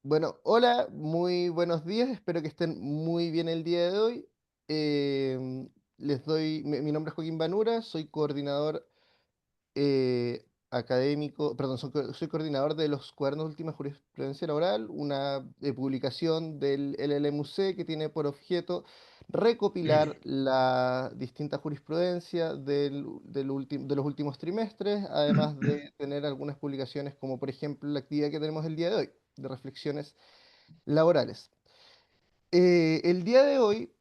Bueno, hola, muy buenos días, espero que estén muy bien el día de hoy. Mi nombre es Joaquín Banura, soy coordinador académico, perdón, soy coordinador de los Cuadernos de Última Jurisprudencia Laboral, una publicación del LLMUC que tiene por objeto recopilar la distinta jurisprudencia de los últimos trimestres, además de tener algunas publicaciones como por ejemplo la actividad que tenemos el día de hoy, de reflexiones laborales. El día de hoy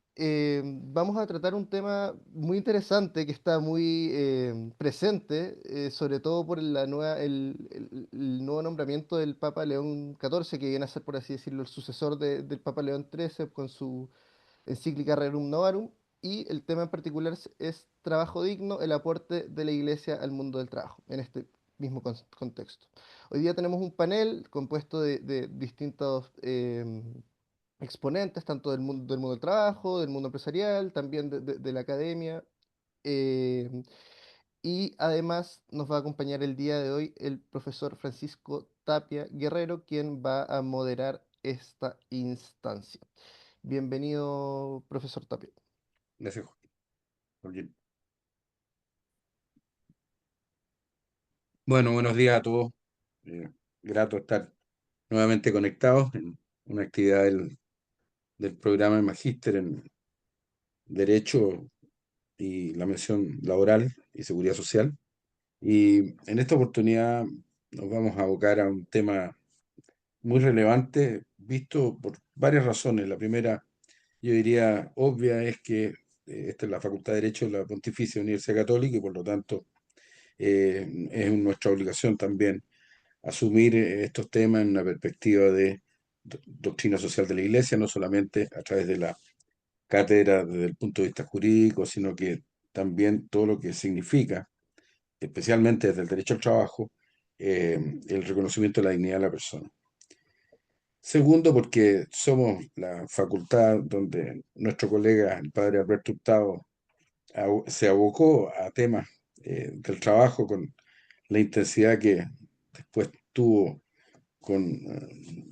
vamos a tratar un tema muy interesante que está muy presente, sobre todo por el nuevo nombramiento del Papa León XIV, que viene a ser, por así decirlo, el sucesor del Papa León XIII con su encíclica Rerum Novarum. Y el tema en particular es trabajo digno, el aporte de la Iglesia al mundo del trabajo, en este mismo contexto. Hoy día tenemos un panel compuesto de distintos exponentes, tanto del mundo del trabajo, del mundo empresarial, también de la academia. eh, y además nos va a acompañar el día de hoy el profesor Francisco Tapia Guerrero, quien va a moderar esta instancia. Bienvenido, profesor Tapia. Gracias, Joaquín. Bueno, buenos días a todos. Eh, Grato estar nuevamente conectados en una actividad del programa de Magíster en Derecho y la mención laboral y seguridad social. Y en esta oportunidad nos vamos a abocar a un tema muy relevante, visto por varias razones. La primera, yo diría, obvia, es que esta es la Facultad de Derecho de la Pontificia Universidad Católica y por lo tanto es nuestra obligación también asumir estos temas en una perspectiva de doctrina social de la Iglesia, no solamente a través de la cátedra desde el punto de vista jurídico, sino que también todo lo que significa, especialmente desde el derecho al trabajo, el reconocimiento de la dignidad de la persona. Segundo, porque somos la facultad donde nuestro colega, el padre Alberto Hurtado, se abocó a temas del trabajo con la intensidad que después tuvo con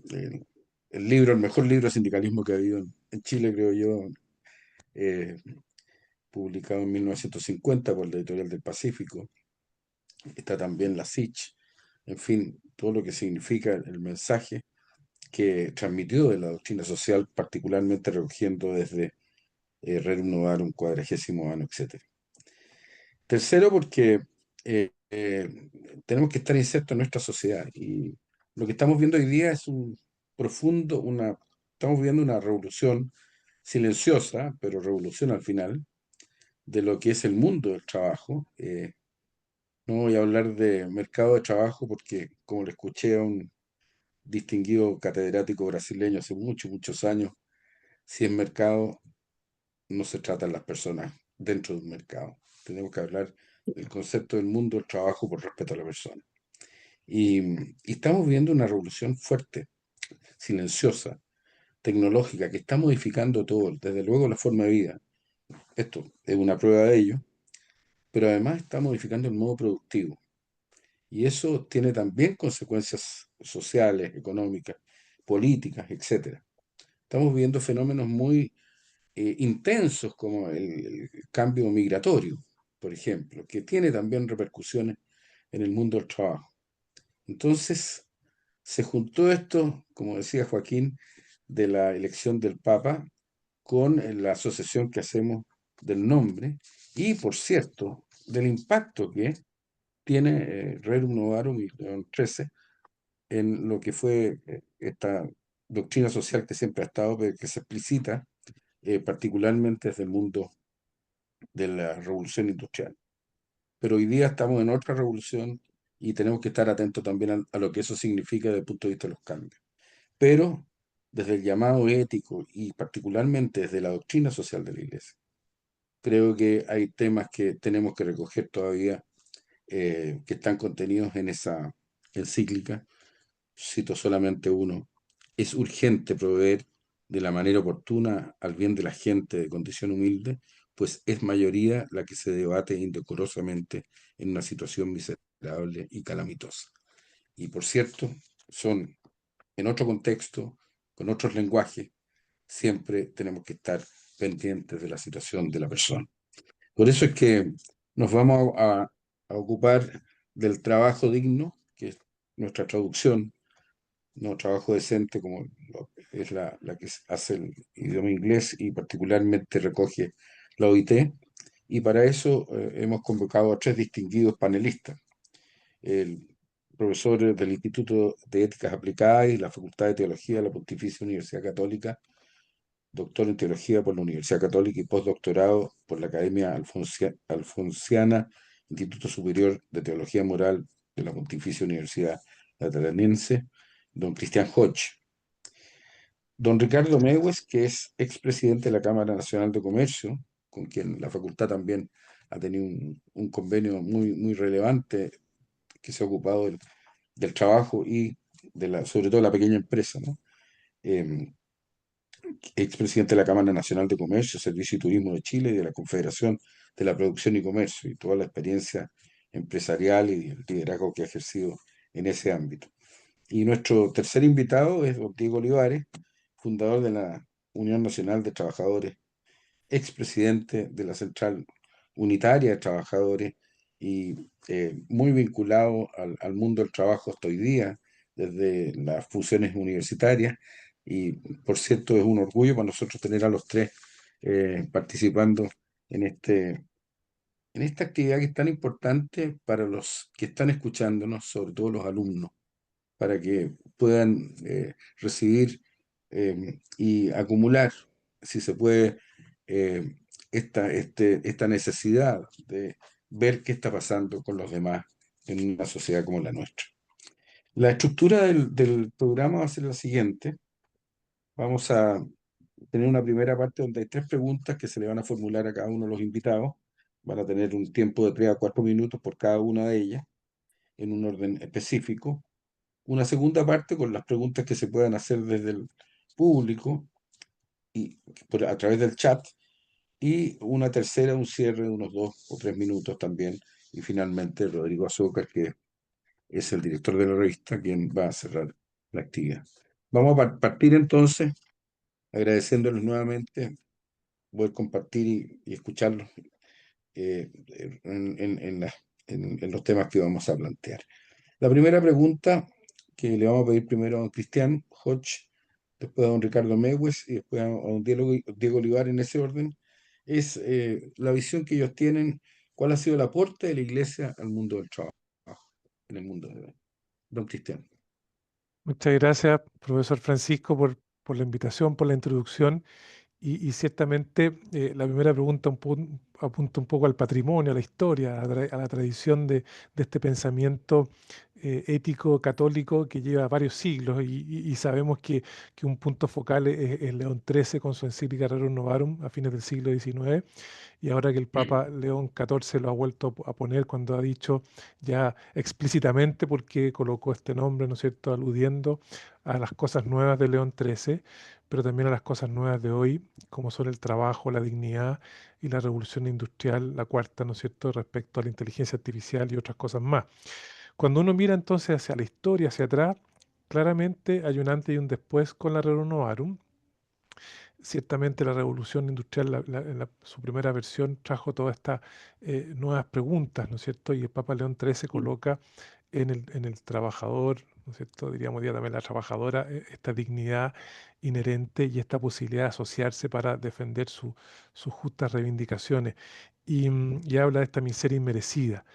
el libro, el mejor libro de sindicalismo que ha habido en Chile, creo yo, eh, publicado en 1950 por la Editorial del Pacífico. Está también la SICH, en fin, todo lo que significa el mensaje que transmitió de la doctrina social, particularmente recogiendo desde Rerum Novarum, Quadragésimo Ano, etc. Tercero, porque tenemos que estar insertos en nuestra sociedad y lo que estamos viendo hoy día es estamos viendo una revolución silenciosa, pero revolución al final, de lo que es el mundo del trabajo. No voy a hablar de mercado de trabajo porque, como le escuché a un distinguido catedrático brasileño hace muchos, muchos años, si es mercado, no se tratan las personas dentro de un mercado. Tenemos que hablar del concepto del mundo del trabajo por respeto a la persona. Y estamos viendo una revolución fuerte, silenciosa, tecnológica, que está modificando todo, desde luego la forma de vida. Esto es una prueba de ello, pero además está modificando el modo productivo. Y eso tiene también consecuencias sociales, económicas, políticas, etcétera. Estamos viendo fenómenos muy intensos como el cambio migratorio, por ejemplo, que tiene también repercusiones en el mundo del trabajo. Entonces, se juntó esto, como decía Joaquín, de la elección del Papa con la asociación que hacemos del nombre y, por cierto, del impacto que tiene Rerum Novarum y León XIII en lo que fue esta doctrina social que siempre ha estado, pero que se explicita particularmente desde el mundo de la revolución industrial. Pero hoy día estamos en otra revolución y tenemos que estar atentos también a lo que eso significa desde el punto de vista de los cambios. Pero desde el llamado ético y particularmente desde la doctrina social de la Iglesia, creo que hay temas que tenemos que recoger todavía que están contenidos en esa encíclica. Cito solamente uno. Es urgente proveer de la manera oportuna al bien de la gente de condición humilde, pues es mayoría la que se debate indecorosamente en una situación miserable y calamitosa. Y por cierto, son en otro contexto, con otros lenguajes, siempre tenemos que estar pendientes de la situación de la persona. Por eso es que nos vamos a ocupar del trabajo digno, que es nuestra traducción, no trabajo decente como es la que hace el idioma inglés y particularmente recoge la OIT. Y para eso hemos convocado a tres distinguidos panelistas. El profesor del Instituto de Éticas Aplicadas y la Facultad de Teología de la Pontificia Universidad Católica, doctor en Teología por la Universidad Católica y postdoctorado por la Academia Alfonsiana, Instituto Superior de Teología Moral de la Pontificia Universidad Lateranense, don Cristian Hodge. Don Ricardo Mewes, que es expresidente de la Cámara Nacional de Comercio, con quien la facultad también ha tenido un convenio muy relevante que se ha ocupado del trabajo y sobre todo la pequeña empresa, ¿no? Eh, Expresidente de la Cámara Nacional de Comercio, Servicio y Turismo de Chile y de la Confederación de la Producción y Comercio, y toda la experiencia empresarial y el liderazgo que ha ejercido en ese ámbito. Y nuestro tercer invitado es don Diego Olivares, fundador de la Unión Nacional de Trabajadores, expresidente de la Central Unitaria de Trabajadores y muy vinculado al mundo del trabajo hasta hoy día, desde las funciones universitarias. Y por cierto, es un orgullo para nosotros tener a los tres participando en en esta actividad que es tan importante para los que están escuchándonos, sobre todo los alumnos, para que puedan recibir y acumular, si se puede, eh, esta necesidad de ver qué está pasando con los demás en una sociedad como la nuestra. La estructura del programa va a ser la siguiente. Vamos a tener una primera parte donde hay tres preguntas que se le van a formular a cada uno de los invitados. Van a tener un tiempo de 3 a 4 minutos por cada una de ellas, en un orden específico. Una segunda parte con las preguntas que se puedan hacer desde el público y a través del chat, y una tercera, un cierre de unos 2 o 3 minutos también, y finalmente Rodrigo Azúcar, que es el director de la revista, quien va a cerrar la actividad. Vamos a partir entonces agradeciéndoles nuevamente poder compartir y escucharlos en en los temas que vamos a plantear. La primera pregunta que le vamos a pedir primero a don Cristian Hodge, después a don Ricardo Mewes y después a don Diego Olivar en ese orden, es la visión que ellos tienen, cuál ha sido el aporte de la Iglesia al mundo del trabajo, en el mundo de hoy. Don Cristian. Muchas gracias, profesor Francisco, por la invitación, por la introducción. Y ciertamente la primera pregunta apunta un poco al patrimonio, a la historia, a la tradición de este pensamiento ético católico que lleva varios siglos y sabemos que un punto focal es León XIII con su encíclica Rerum Novarum a fines del siglo XIX y ahora que el Papa León XIV lo ha vuelto a poner cuando ha dicho ya explícitamente por qué colocó este nombre, ¿no es cierto?, aludiendo a las cosas nuevas de León XIII, pero también a las cosas nuevas de hoy, como son el trabajo, la dignidad y la revolución industrial, la cuarta, ¿no es cierto?, respecto a la inteligencia artificial y otras cosas más. Cuando uno mira entonces hacia la historia, hacia atrás, claramente hay un antes y un después con la Rerum Novarum. Ciertamente la revolución industrial, su primera versión, trajo todas estas nuevas preguntas, ¿no es cierto? Y el Papa León XIII coloca en el trabajador, ¿no es cierto? Diríamos ya también la trabajadora, esta dignidad inherente y esta posibilidad de asociarse para defender sus justas reivindicaciones. Y habla de esta miseria inmerecida.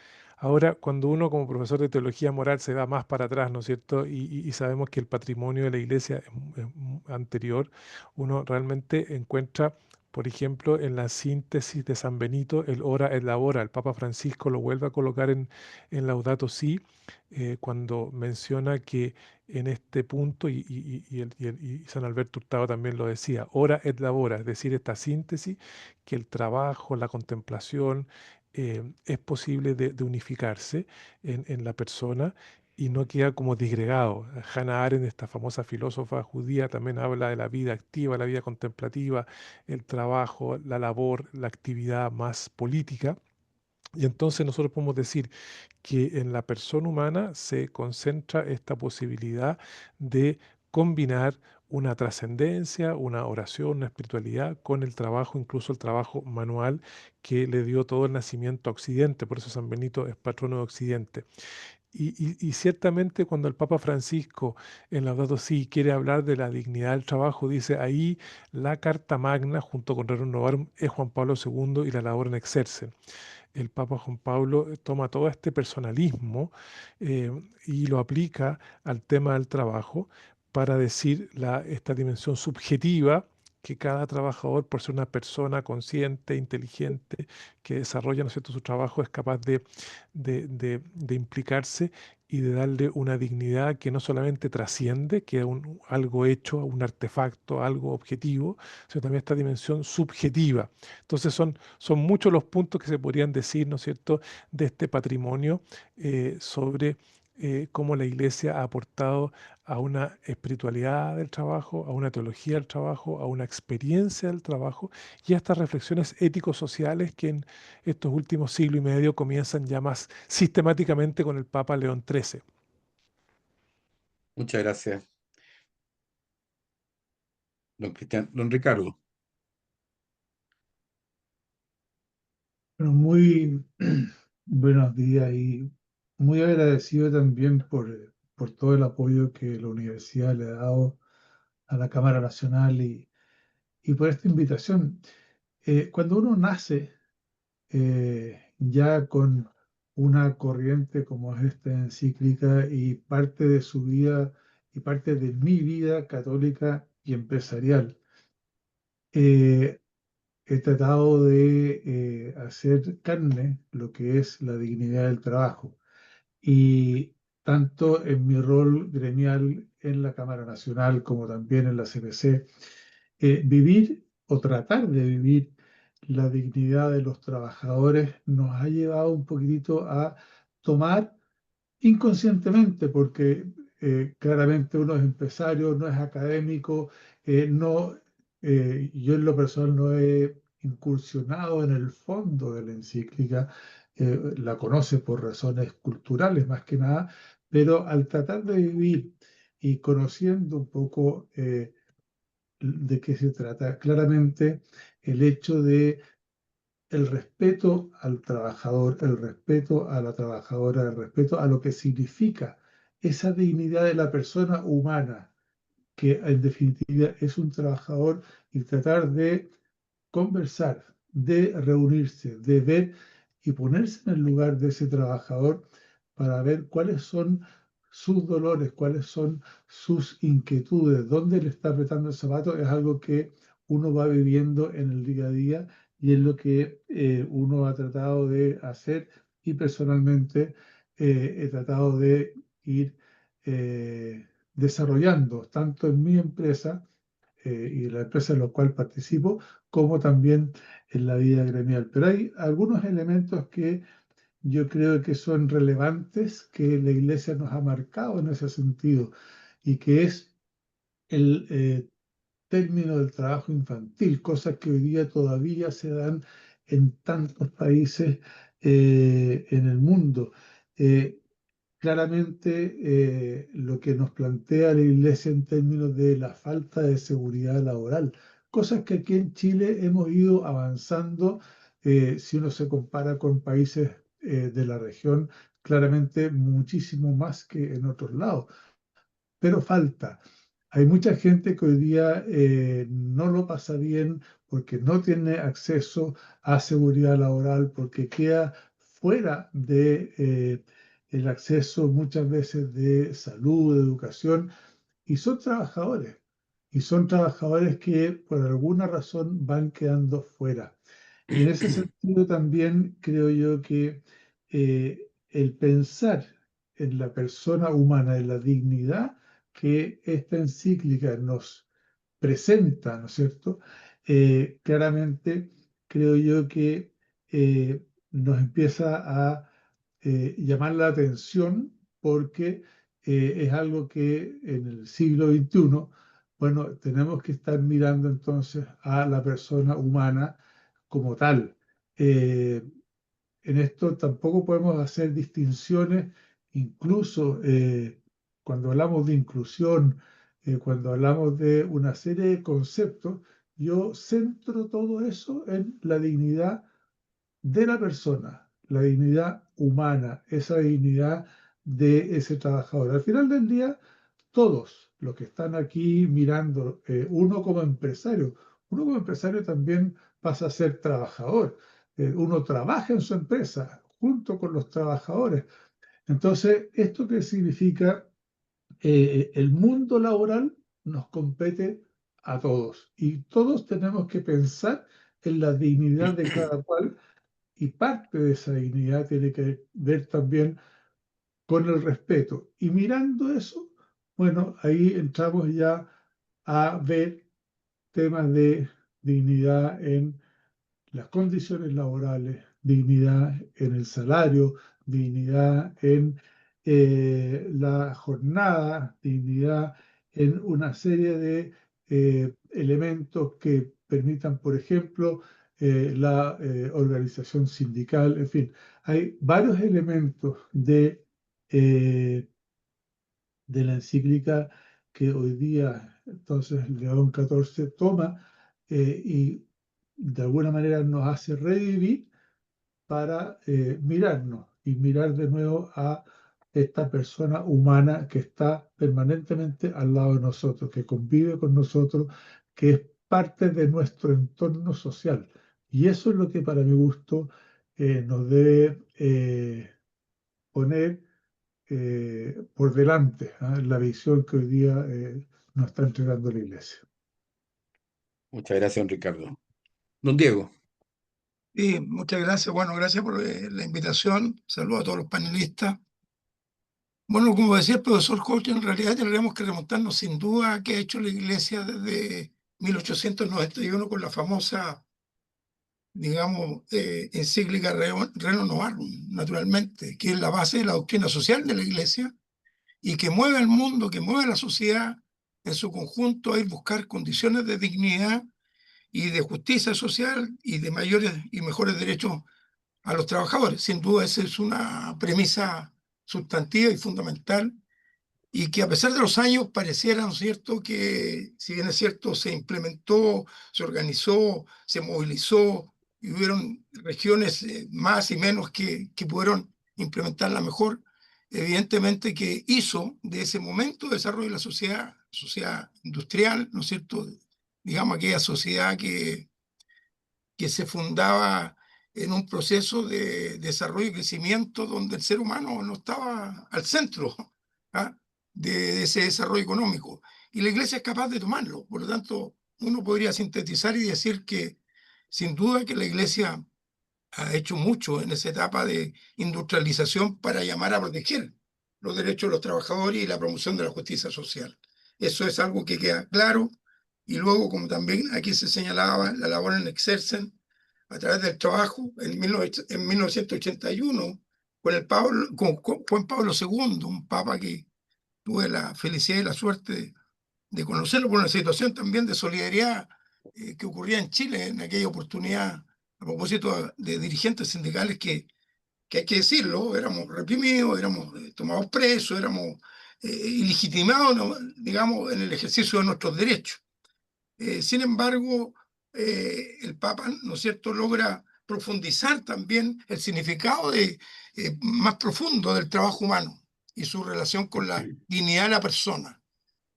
Ahora, cuando uno como profesor de teología moral se va más para atrás, ¿no es cierto? Y sabemos que el patrimonio de la iglesia es anterior, uno realmente encuentra, por ejemplo, en la síntesis de San Benito, el ora et labora. El Papa Francisco lo vuelve a colocar en Laudato Si, cuando menciona que en este punto, y San Alberto Hurtado también lo decía, ora et labora, es decir, esta síntesis, que el trabajo, la contemplación, es posible de unificarse en la persona y no queda como disgregado. Hannah Arendt, esta famosa filósofa judía, también habla de la vida activa, la vida contemplativa, el trabajo, la labor, la actividad más política. Y entonces nosotros podemos decir que en la persona humana se concentra esta posibilidad de combinar una trascendencia, una oración, una espiritualidad con el trabajo, incluso el trabajo manual que le dio todo el nacimiento a Occidente. Por eso San Benito es patrono de Occidente. Y ciertamente cuando el Papa Francisco en Laudato Si quiere hablar de la dignidad del trabajo, dice ahí la Carta Magna junto con Rerum Novarum es Juan Pablo II y la labor en exercen. El Papa Juan Pablo toma todo este personalismo eh, y lo aplica al tema del trabajo para decir esta dimensión subjetiva que cada trabajador, por ser una persona consciente, inteligente, que desarrolla, ¿no es cierto?, su trabajo, es capaz de implicarse y de darle una dignidad que no solamente trasciende, que es algo hecho, un artefacto, algo objetivo, sino también esta dimensión subjetiva. Entonces son muchos los puntos que se podrían decir, ¿no es cierto?, de este patrimonio sobre cómo la Iglesia ha aportado a una espiritualidad del trabajo, a una teología del trabajo, a una experiencia del trabajo y a estas reflexiones ético-sociales que en estos últimos siglo y medio comienzan ya más sistemáticamente con el Papa León XIII. Muchas gracias, don Cristian. Don Ricardo, Bueno, muy buenos días y muy agradecido también por todo el apoyo que la universidad le ha dado a la Cámara Nacional y por esta invitación. Cuando uno nace ya con una corriente como es esta encíclica y parte de su vida y parte de mi vida católica y empresarial, eh, he tratado de hacer carne lo que es la dignidad del trabajo. Y tanto en mi rol gremial en la Cámara Nacional como también en la CPC, vivir o tratar de vivir la dignidad de los trabajadores nos ha llevado un poquitito a tomar inconscientemente, porque claramente uno es empresario, no es académico, no, yo en lo personal no he incursionado en el fondo de la encíclica, la conoce por razones culturales más que nada, pero al tratar de vivir y conociendo un poco de qué se trata, claramente el hecho de el respeto al trabajador, el respeto a la trabajadora, el respeto a lo que significa esa dignidad de la persona humana, que en definitiva es un trabajador, y tratar de conversar, de reunirse, de ver y ponerse en el lugar de ese trabajador para ver cuáles son sus dolores, cuáles son sus inquietudes, dónde le está apretando el zapato, es algo que uno va viviendo en el día a día y es lo que uno ha tratado de hacer y personalmente he tratado de ir desarrollando tanto en mi empresa y la empresa en la cual participo, como también en la vida gremial. Pero hay algunos elementos que yo creo que son relevantes, que la Iglesia nos ha marcado en ese sentido, y que es el término del trabajo infantil, cosas que hoy día todavía se dan en tantos países en el mundo. Eh, Claramente lo que nos plantea la Iglesia en términos de la falta de seguridad laboral, cosas que aquí en Chile hemos ido avanzando, si uno se compara con países de la región, claramente muchísimo más que en otros lados, pero falta. Hay mucha gente que hoy día no lo pasa bien porque no tiene acceso a seguridad laboral, porque queda fuera de el acceso muchas veces de salud, de educación, y son trabajadores. Y son trabajadores que por alguna razón van quedando fuera. Y en ese sentido también creo yo que el pensar en la persona humana, en la dignidad que esta encíclica nos presenta, ¿no es cierto? Claramente creo yo que nos empieza a llamar la atención porque es algo que en el siglo XXI, bueno, tenemos que estar mirando entonces a la persona humana como tal. Eh, en esto tampoco podemos hacer distinciones, incluso cuando hablamos de inclusión, cuando hablamos de una serie de conceptos, yo centro todo eso en la dignidad de la persona, la dignidad humana, esa dignidad de ese trabajador. Al final del día, todos los que están aquí mirando, uno como empresario también pasa a ser trabajador. Uno trabaja en su empresa junto con los trabajadores. Entonces, ¿esto qué significa? El mundo laboral nos compete a todos y todos tenemos que pensar en la dignidad de cada cual, y parte de esa dignidad tiene que ver también con el respeto. Y mirando eso, bueno, ahí entramos ya a ver temas de dignidad en las condiciones laborales, dignidad en el salario, dignidad en la jornada, dignidad en una serie de elementos que permitan, por ejemplo, la organización sindical, en fin, hay varios elementos eh, de la encíclica que hoy día entonces León XIV toma y de alguna manera nos hace revivir para mirarnos y mirar de nuevo a esta persona humana que está permanentemente al lado de nosotros, que convive con nosotros, que es parte de nuestro entorno social. Y eso es lo que para mi gusto nos debe poner por delante, ¿ah? La visión que hoy día nos está entregando la Iglesia. Muchas gracias, don Ricardo. Don Diego. Sí, muchas gracias. Bueno, gracias por la invitación. Saludos a todos los panelistas. Bueno, como decía el profesor Jorge, en realidad tendríamos que remontarnos sin duda a qué ha hecho la Iglesia desde 1891 con la famosa, digamos, encíclica Rerum Novarum, naturalmente, que es la base de la doctrina social de la Iglesia y que mueve al mundo, que mueve a la sociedad en su conjunto a ir buscar condiciones de dignidad y de justicia social y de mayores y mejores derechos a los trabajadores. Sin duda, esa es una premisa sustantiva y fundamental, y que a pesar de los años pareciera, ¿no es cierto?, que si bien es cierto, se implementó, se organizó, se movilizó, y hubieron regiones más y menos que pudieron implementarla mejor, evidentemente que hizo de ese momento de desarrollo de la sociedad industrial, ¿no es cierto?, digamos aquella sociedad que se fundaba en un proceso de desarrollo y crecimiento donde el ser humano no estaba al centro, ¿ah?, de ese desarrollo económico. Y la Iglesia es capaz de tomarlo. Por lo tanto, uno podría sintetizar y decir que sin duda que la Iglesia ha hecho mucho en esa etapa de industrialización para llamar a proteger los derechos de los trabajadores y la promoción de la justicia social. Eso es algo que queda claro. Y luego, como también aquí se señalaba, la labor en Exercen a través del trabajo en 1981 con Juan Pablo II, un papa que tuve la felicidad y la suerte de conocerlo por una situación también de solidaridad que ocurría en Chile en aquella oportunidad, a propósito de dirigentes sindicales que hay que decirlo, éramos reprimidos, éramos tomados presos, éramos ilegitimados, ¿no?, digamos, en el ejercicio de nuestros derechos. Sin embargo, el Papa, ¿no es cierto?, logra profundizar también el significado más profundo del trabajo humano y su relación con la dignidad de la persona,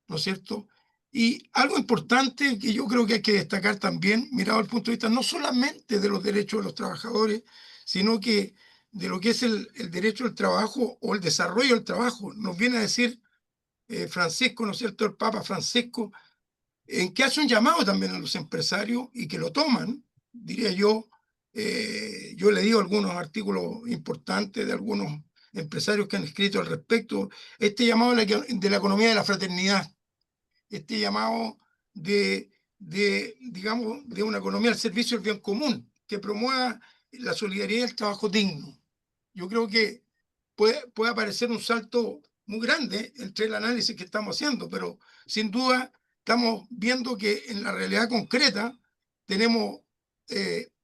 ¿no es cierto? Y algo importante que yo creo que hay que destacar también, mirado desde el punto de vista no solamente de los derechos de los trabajadores, sino que de lo que es el derecho al trabajo o el desarrollo del trabajo. Nos viene a decir Francisco, ¿no es cierto?, el Papa Francisco, en que hace un llamado también a los empresarios y que lo toman, diría yo. Yo he leído algunos artículos importantes de algunos empresarios que han escrito al respecto, este llamado de la economía de la fraternidad, este llamado digamos, de una economía al servicio del bien común, que promueva la solidaridad y el trabajo digno. Yo creo que puede aparecer un salto muy grande entre el análisis que estamos haciendo, pero sin duda estamos viendo que en la realidad concreta tenemos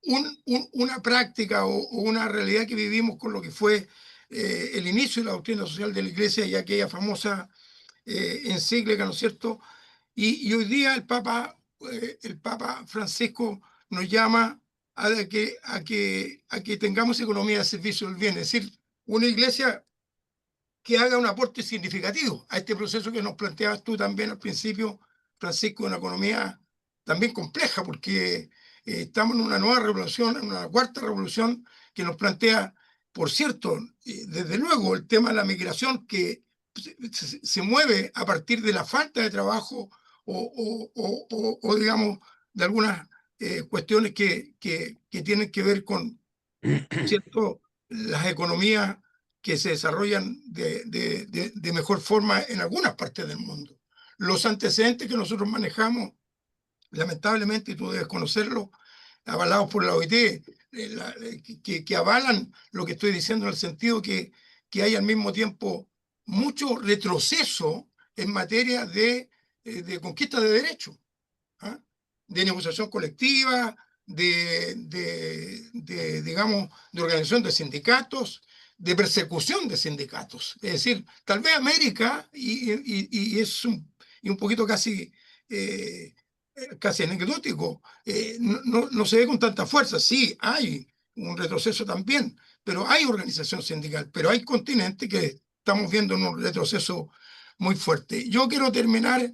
una práctica o una realidad que vivimos con lo que fue el inicio de la doctrina social de la Iglesia y aquella famosa encíclica, ¿no es cierto? Y hoy día el Papa Francisco nos llama a que tengamos economía de servicio del bien, es decir, una iglesia que haga un aporte significativo a este proceso que nos planteabas tú también al principio, Francisco, de una economía también compleja, porque estamos en una nueva revolución, en una cuarta revolución que nos plantea, por cierto, desde luego el tema de la migración que se mueve a partir de la falta de trabajo o digamos, de algunas cuestiones que tienen que ver con, ¿cierto?, las economías que se desarrollan de mejor forma en algunas partes del mundo. Los antecedentes que nosotros manejamos, lamentablemente, y tú debes conocerlo, avalados por la OIT, que avalan lo que estoy diciendo en el sentido que hay al mismo tiempo mucho retroceso en materia de conquista de derechos, ¿ah? De negociación colectiva, digamos, de organización de sindicatos, de persecución de sindicatos. Es decir, tal vez América, y es un poquito casi anecdótico, no se ve con tanta fuerza. Sí, hay un retroceso también, pero hay organización sindical, pero hay continentes que estamos viendo un retroceso muy fuerte. Yo quiero terminar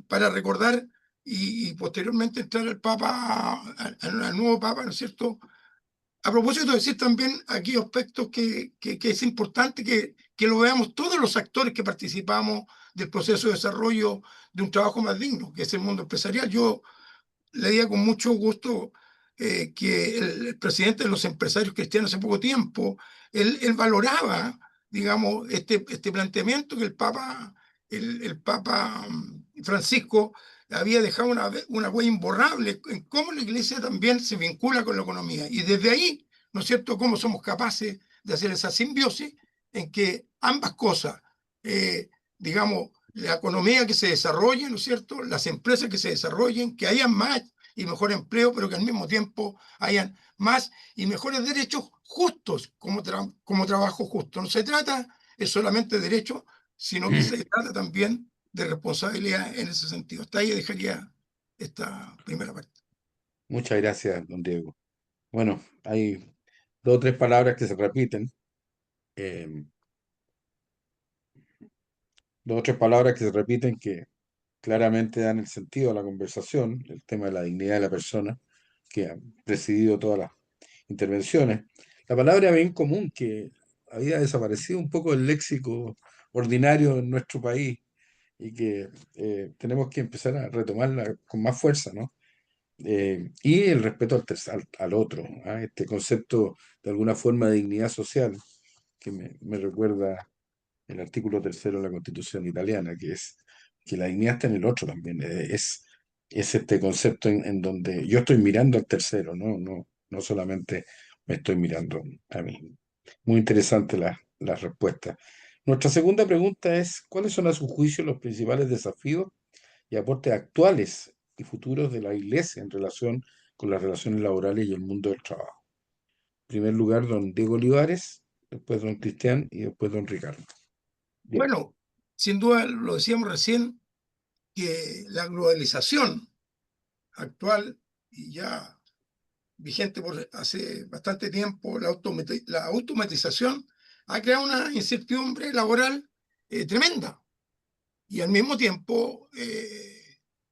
para recordar y posteriormente entrar al Papa, al nuevo Papa, ¿no es cierto? A propósito de decir también aquí aspectos que es importante que lo veamos todos los actores que participamos del proceso de desarrollo de un trabajo más digno, que es el mundo empresarial. Yo leía con mucho gusto que el presidente de los empresarios cristianos hace poco tiempo, él valoraba, digamos, este planteamiento que el Papa Francisco había dejado una huella imborrable en cómo la iglesia también se vincula con la economía. Y desde ahí, ¿no es cierto?, cómo somos capaces de hacer esa simbiosis en que ambas cosas, digamos, la economía que se desarrolle, ¿no es cierto?, las empresas que se desarrollen, que hayan más y mejor empleo, pero que al mismo tiempo hayan más y mejores derechos justos como trabajo justo. No se trata solamente de derechos, sino que se trata también de responsabilidad en ese sentido. Hasta ahí dejaría esta primera parte. Muchas gracias, don Diego. Bueno, hay dos o tres palabras que se repiten. Dos o tres palabras que se repiten que claramente dan el sentido a la conversación, el tema de la dignidad de la persona, que ha presidido todas las intervenciones. La palabra bien común, que había desaparecido un poco del léxico ordinario en nuestro país y que tenemos que empezar a retomarla con más fuerza, ¿no? Y el respeto al otro, ¿ah? Este concepto de alguna forma de dignidad social que me recuerda el artículo 3º de la Constitución italiana, que es que la dignidad está en el otro también. Es este concepto en donde yo estoy mirando al tercero, no solamente me estoy mirando a mí. Muy interesante la respuesta. Nuestra segunda pregunta es, ¿cuáles son a su juicio los principales desafíos y aportes actuales y futuros de la Iglesia en relación con las relaciones laborales y el mundo del trabajo? En primer lugar, don Diego Olivares, después don Cristian y después don Ricardo. Bien. Bueno, sin duda, lo decíamos recién, que la globalización actual y ya vigente por hace bastante tiempo, la automatización ha creado una incertidumbre laboral tremenda y al mismo tiempo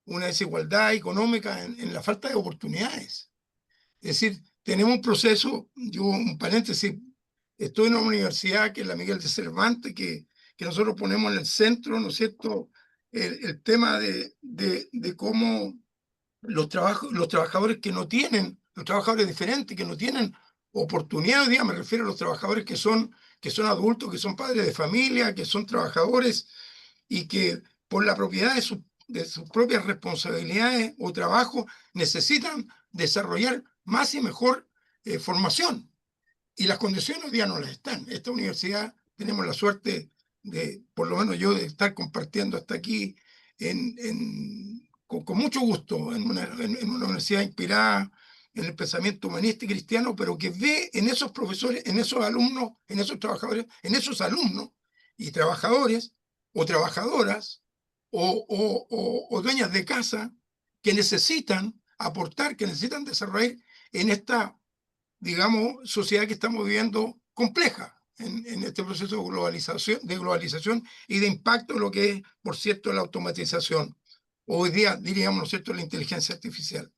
una desigualdad económica en la falta de oportunidades. Es decir, tenemos un proceso, yo un paréntesis, estoy en una universidad que es la Miguel de Cervantes, que nosotros ponemos en el centro, ¿no es cierto?, el tema de cómo los trabajadores que no tienen, los trabajadores diferentes, que no tienen oportunidad, me refiero a los trabajadores que son adultos, que son padres de familia, que son trabajadores y que por la propiedad de sus propias responsabilidades o trabajo necesitan desarrollar más y mejor formación. Y las condiciones hoy día no las están. Esta universidad tenemos la suerte de, por lo menos yo, de estar compartiendo hasta aquí con mucho gusto en una universidad inspirada en el pensamiento humanista y cristiano, pero que ve en esos profesores, en esos alumnos, en esos trabajadores, en esos alumnos y trabajadores o trabajadoras o dueñas de casa que necesitan aportar, que necesitan desarrollar en esta, digamos, sociedad que estamos viviendo compleja en este proceso de globalización y de impacto en lo que es, por cierto, la automatización. Hoy día diríamos, ¿no es cierto?, la inteligencia artificial.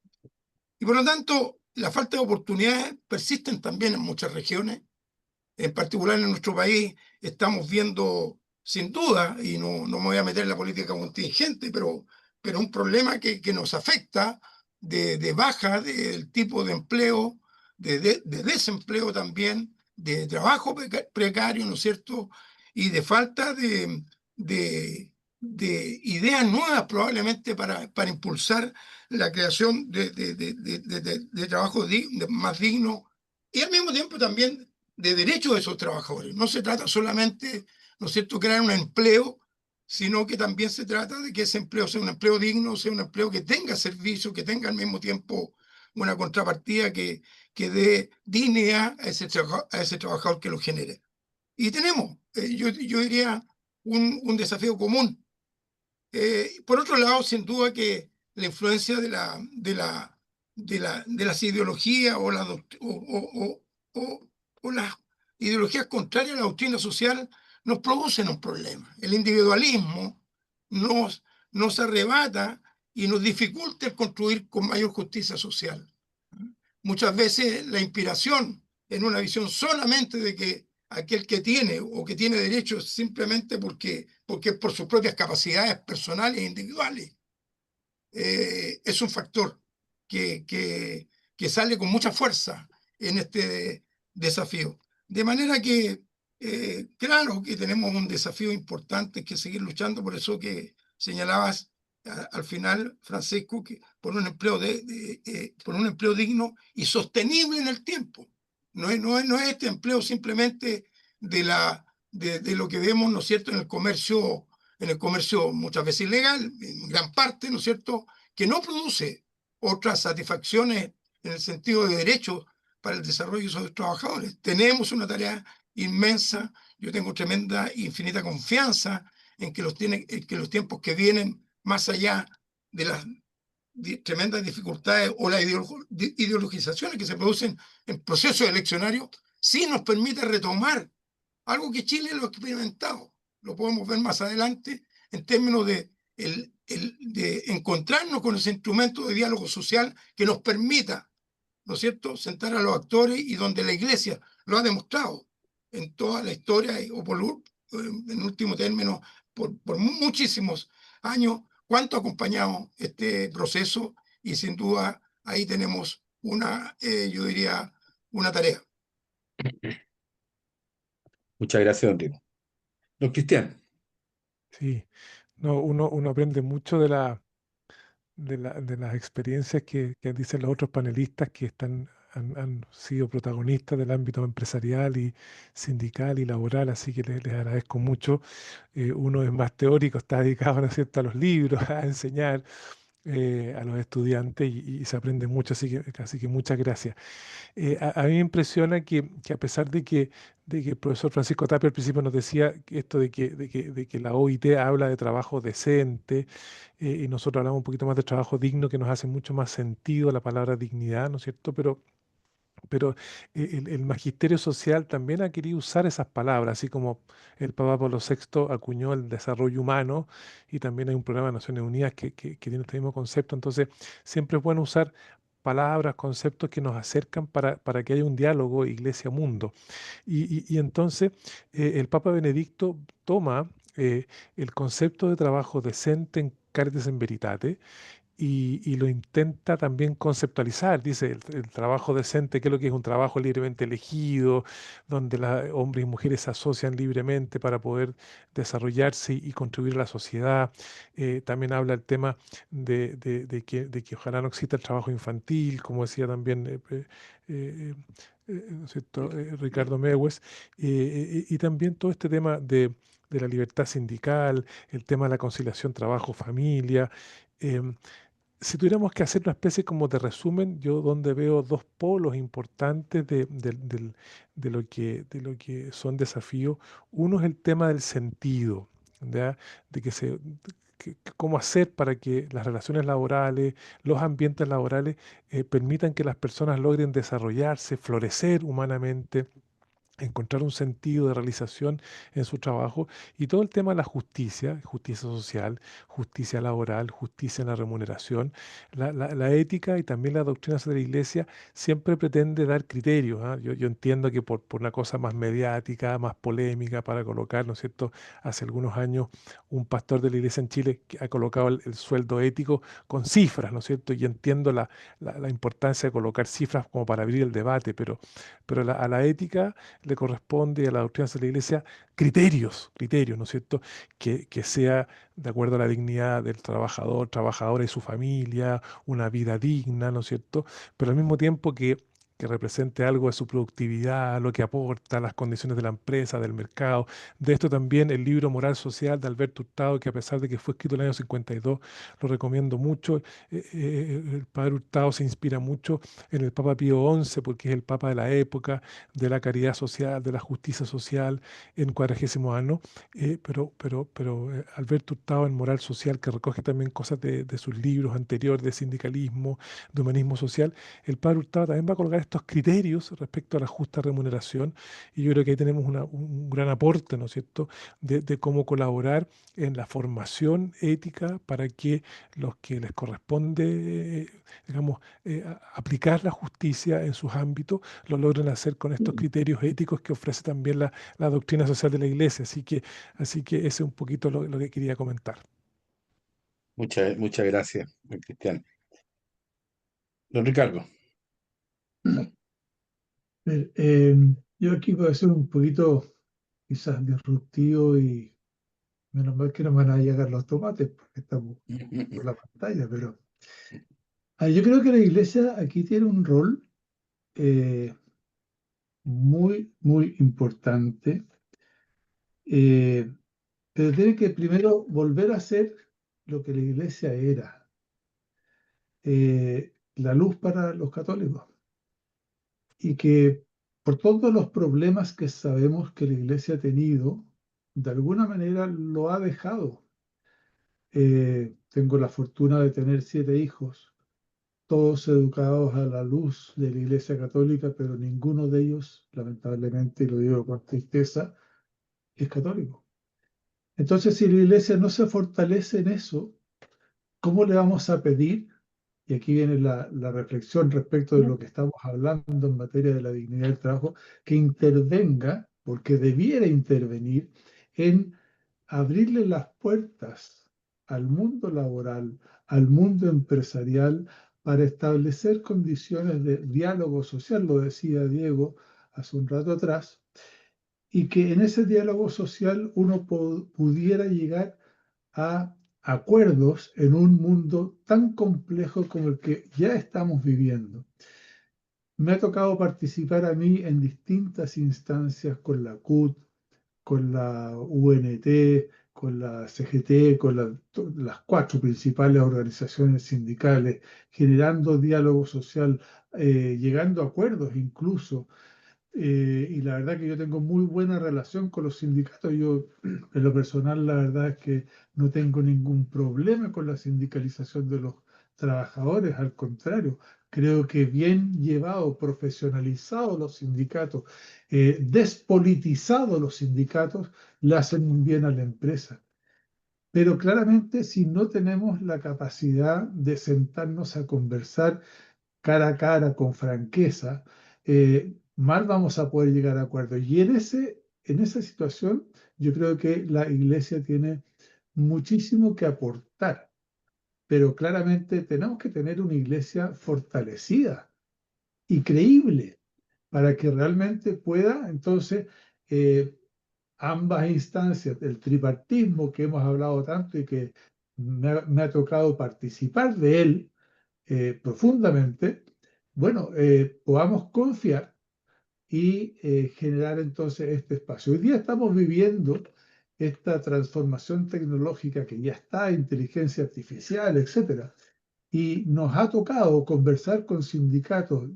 Y por lo tanto, la falta de oportunidades persisten también en muchas regiones. En particular en nuestro país estamos viendo, sin duda, y no me voy a meter en la política contingente, pero un problema que nos afecta de baja del tipo de empleo, de desempleo también, de trabajo precario, ¿no es cierto? Y de falta de ideas nuevas probablemente para impulsar la creación de trabajo más digno y al mismo tiempo también de derechos de esos trabajadores. No se trata solamente, ¿no es cierto?, crear un empleo, sino que también se trata de que ese empleo sea un empleo digno, sea un empleo que tenga servicio, que tenga al mismo tiempo una contrapartida que dé dignidad a ese trabajador que lo genere. Y tenemos, yo diría, un desafío común. Por otro lado, sin duda que la influencia de las ideologías o las ideologías contrarias a la doctrina social nos producen un problema. El individualismo nos arrebata y nos dificulta el construir con mayor justicia social. Muchas veces la inspiración en una visión solamente de que aquel que tiene o que tiene derechos simplemente porque por sus propias capacidades personales e individuales, es un factor que sale con mucha fuerza en este desafío. De manera que, claro que tenemos un desafío importante que seguir luchando, por eso que señalabas al final, Francisco, que por un empleo, por un empleo digno y sostenible en el tiempo. No es este empleo simplemente de lo que vemos, ¿no es cierto?, en el comercio muchas veces ilegal, en gran parte, ¿no es cierto?, que no produce otras satisfacciones en el sentido de derechos para el desarrollo de esos trabajadores. Tenemos una tarea inmensa, yo tengo tremenda, infinita confianza en que los tiempos que vienen, más allá de las tremendas dificultades o las ideologizaciones que se producen en procesos eleccionarios, sí nos permite retomar algo que Chile lo ha experimentado. Lo podemos ver más adelante en términos de encontrarnos con ese instrumento de diálogo social que nos permita, ¿no es cierto?, sentar a los actores y donde la Iglesia lo ha demostrado en toda la historia, en último término, por muchísimos años, cuánto ha acompañado este proceso y sin duda ahí tenemos yo diría, una tarea. Muchas gracias, don Diego. Don Cristian. Sí, no, uno aprende mucho de las experiencias que dicen los otros panelistas que han sido protagonistas del ámbito empresarial y sindical y laboral, así que les agradezco mucho. Uno es más teórico, está dedicado, ¿no es cierto?, a los libros, a enseñar a los estudiantes y se aprende mucho, así que muchas gracias. A mí me impresiona que a pesar de que el profesor Francisco Tapia al principio nos decía que esto de que la OIT habla de trabajo decente, y nosotros hablamos un poquito más de trabajo digno, que nos hace mucho más sentido la palabra dignidad, ¿no es cierto? Pero el magisterio social también ha querido usar esas palabras, así como el Papa Pablo VI acuñó el desarrollo humano y también hay un programa de Naciones Unidas que tiene este mismo concepto. Entonces, siempre es bueno usar palabras, conceptos que nos acercan para que haya un diálogo iglesia-mundo. Y entonces el Papa Benedicto toma el concepto de trabajo decente en Caritas in Veritate y lo intenta también conceptualizar. Dice el trabajo decente, que es lo que es un trabajo libremente elegido, donde hombres y mujeres se asocian libremente para poder desarrollarse y contribuir a la sociedad. También habla el tema de que ojalá no exista el trabajo infantil, como decía también ¿no es cierto? Ricardo Mewes, y también todo este tema de la libertad sindical, el tema de la conciliación trabajo-familia. em, si tuviéramos que hacer una especie como de resumen, yo donde veo dos polos importantes de lo que son desafíos, uno es el tema del sentido, ¿ya? De cómo hacer para que las relaciones laborales, los ambientes laborales permitan que las personas logren desarrollarse, florecer humanamente, encontrar un sentido de realización en su trabajo, y todo el tema de la justicia, justicia social, justicia laboral, justicia en la remuneración, la ética y también la doctrina de la Iglesia siempre pretende dar criterios. ¿Ah? Yo entiendo que por una cosa más mediática, más polémica para colocar, ¿no es cierto? Hace algunos años un pastor de la Iglesia en Chile que ha colocado el sueldo ético con cifras, ¿no es cierto? Y entiendo la importancia de colocar cifras como para abrir el debate, pero a la ética le corresponde, a la doctrina de la Iglesia, criterios, ¿no es cierto? Que sea de acuerdo a la dignidad del trabajador, trabajadora y su familia, una vida digna, ¿no es cierto? Pero al mismo tiempo que represente algo de su productividad, lo que aporta, las condiciones de la empresa, del mercado. De esto también el libro Moral Social de Alberto Hurtado, que a pesar de que fue escrito en el año 52, lo recomiendo mucho. El padre Hurtado se inspira mucho en el Papa Pío XI, porque es el Papa de la época, de la caridad social, de la justicia social en 40º año, pero Alberto Hurtado en Moral Social, que recoge también cosas de sus libros anteriores de sindicalismo, de humanismo social, el padre Hurtado también va a colocar estos criterios respecto a la justa remuneración, y yo creo que ahí tenemos un gran aporte, ¿no es cierto?, de cómo colaborar en la formación ética para que los que les corresponde, digamos, aplicar la justicia en sus ámbitos, lo logren hacer con estos criterios éticos que ofrece también la doctrina social de la Iglesia. Así que ese es un poquito lo que quería comentar. Muchas gracias, don Cristian. Don Ricardo. Yo aquí voy a ser un poquito quizás disruptivo y menos mal que no me van a llegar los tomates porque estamos por la pantalla, pero yo creo que la Iglesia aquí tiene un rol muy, muy importante, pero tiene que primero volver a ser lo que la Iglesia era, la luz para los católicos, y que por todos los problemas que sabemos que la Iglesia ha tenido, de alguna manera lo ha dejado. Tengo la fortuna de tener 7 hijos, todos educados a la luz de la Iglesia Católica, pero ninguno de ellos, lamentablemente, y lo digo con tristeza, es católico. Entonces, si la Iglesia no se fortalece en eso, ¿cómo le vamos a pedir? Y aquí viene la reflexión respecto de lo que estamos hablando en materia de la dignidad del trabajo, que intervenga, porque debiera intervenir, en abrirle las puertas al mundo laboral, al mundo empresarial, para establecer condiciones de diálogo social, lo decía Diego hace un rato atrás, y que en ese diálogo social uno pudiera llegar a acuerdos en un mundo tan complejo como el que ya estamos viviendo. Me ha tocado participar a mí en distintas instancias con la CUT, con la UNT, con la CGT, con las 4 principales organizaciones sindicales, generando diálogo social, llegando a acuerdos incluso. Y la verdad que yo tengo muy buena relación con los sindicatos. Yo, en lo personal, la verdad es que no tengo ningún problema con la sindicalización de los trabajadores. Al contrario, creo que bien llevado, profesionalizado los sindicatos, despolitizado los sindicatos, le hacen un bien a la empresa. Pero claramente, si no tenemos la capacidad de sentarnos a conversar cara a cara, con franqueza, mal vamos a poder llegar a acuerdos. Y en esa situación, yo creo que la Iglesia tiene muchísimo que aportar, pero claramente tenemos que tener una Iglesia fortalecida y creíble para que realmente pueda, entonces, ambas instancias, el tripartismo que hemos hablado tanto y que me ha tocado participar de él, profundamente, bueno, podamos confiar y generar entonces este espacio. Hoy día estamos viviendo esta transformación tecnológica que ya está, inteligencia artificial, etcétera, y nos ha tocado conversar con sindicatos,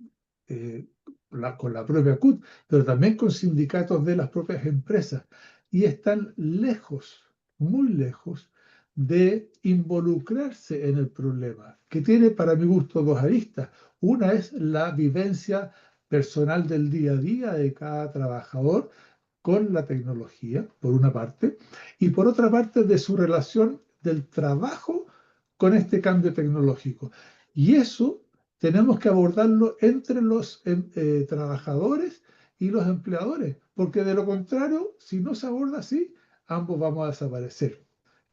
con la propia CUT, pero también con sindicatos de las propias empresas, y están lejos muy lejos de involucrarse en el problema, que tiene para mi gusto dos aristas. Una es la vivencia personal del día a día de cada trabajador con la tecnología, por una parte, y por otra parte de su relación del trabajo con este cambio tecnológico. Y eso tenemos que abordarlo entre los trabajadores y los empleadores, porque de lo contrario, si no se aborda así, ambos vamos a desaparecer.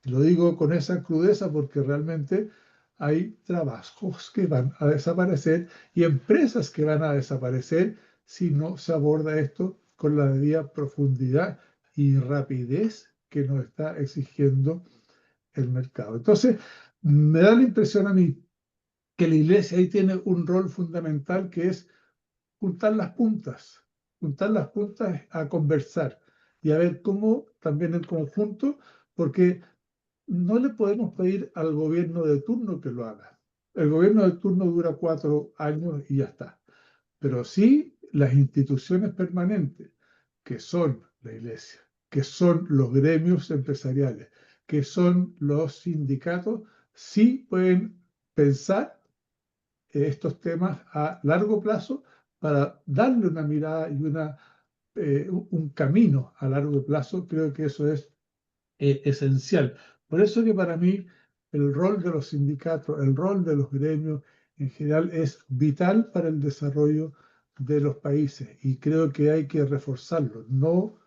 Lo digo con esa crudeza porque realmente hay trabajos que van a desaparecer y empresas que van a desaparecer si no se aborda esto con la debida profundidad y rapidez que nos está exigiendo el mercado. Entonces, me da la impresión a mí que la iglesia ahí tiene un rol fundamental que es juntar las puntas a conversar y a ver cómo también en conjunto, porque no le podemos pedir al gobierno de turno que lo haga. El gobierno de turno dura 4 años y ya está. Pero sí las instituciones permanentes, que son la iglesia, que son los gremios empresariales, que son los sindicatos, sí pueden pensar estos temas a largo plazo para darle una mirada y un camino a largo plazo. Creo que eso es esencial. Por eso que para mí el rol de los sindicatos, el rol de los gremios en general es vital para el desarrollo de los países y creo que hay que reforzarlo. No,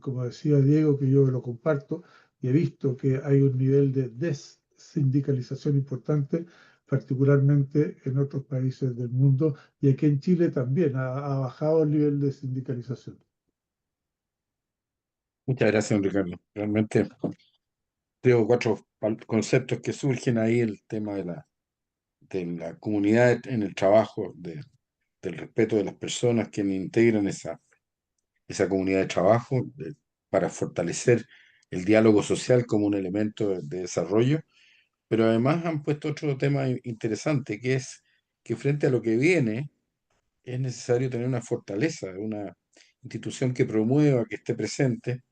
como decía Diego, que yo lo comparto y he visto que hay un nivel de desindicalización importante, particularmente en otros países del mundo y aquí en Chile también ha bajado el nivel de sindicalización. Muchas gracias, don Ricardo. Realmente creo cuatro conceptos que surgen ahí: el tema de la comunidad en el trabajo, del respeto de las personas que integran esa comunidad de trabajo, para fortalecer el diálogo social como un elemento de desarrollo. Pero además han puesto otro tema interesante, que es que frente a lo que viene es necesario tener una fortaleza, una institución que promueva, que esté presente,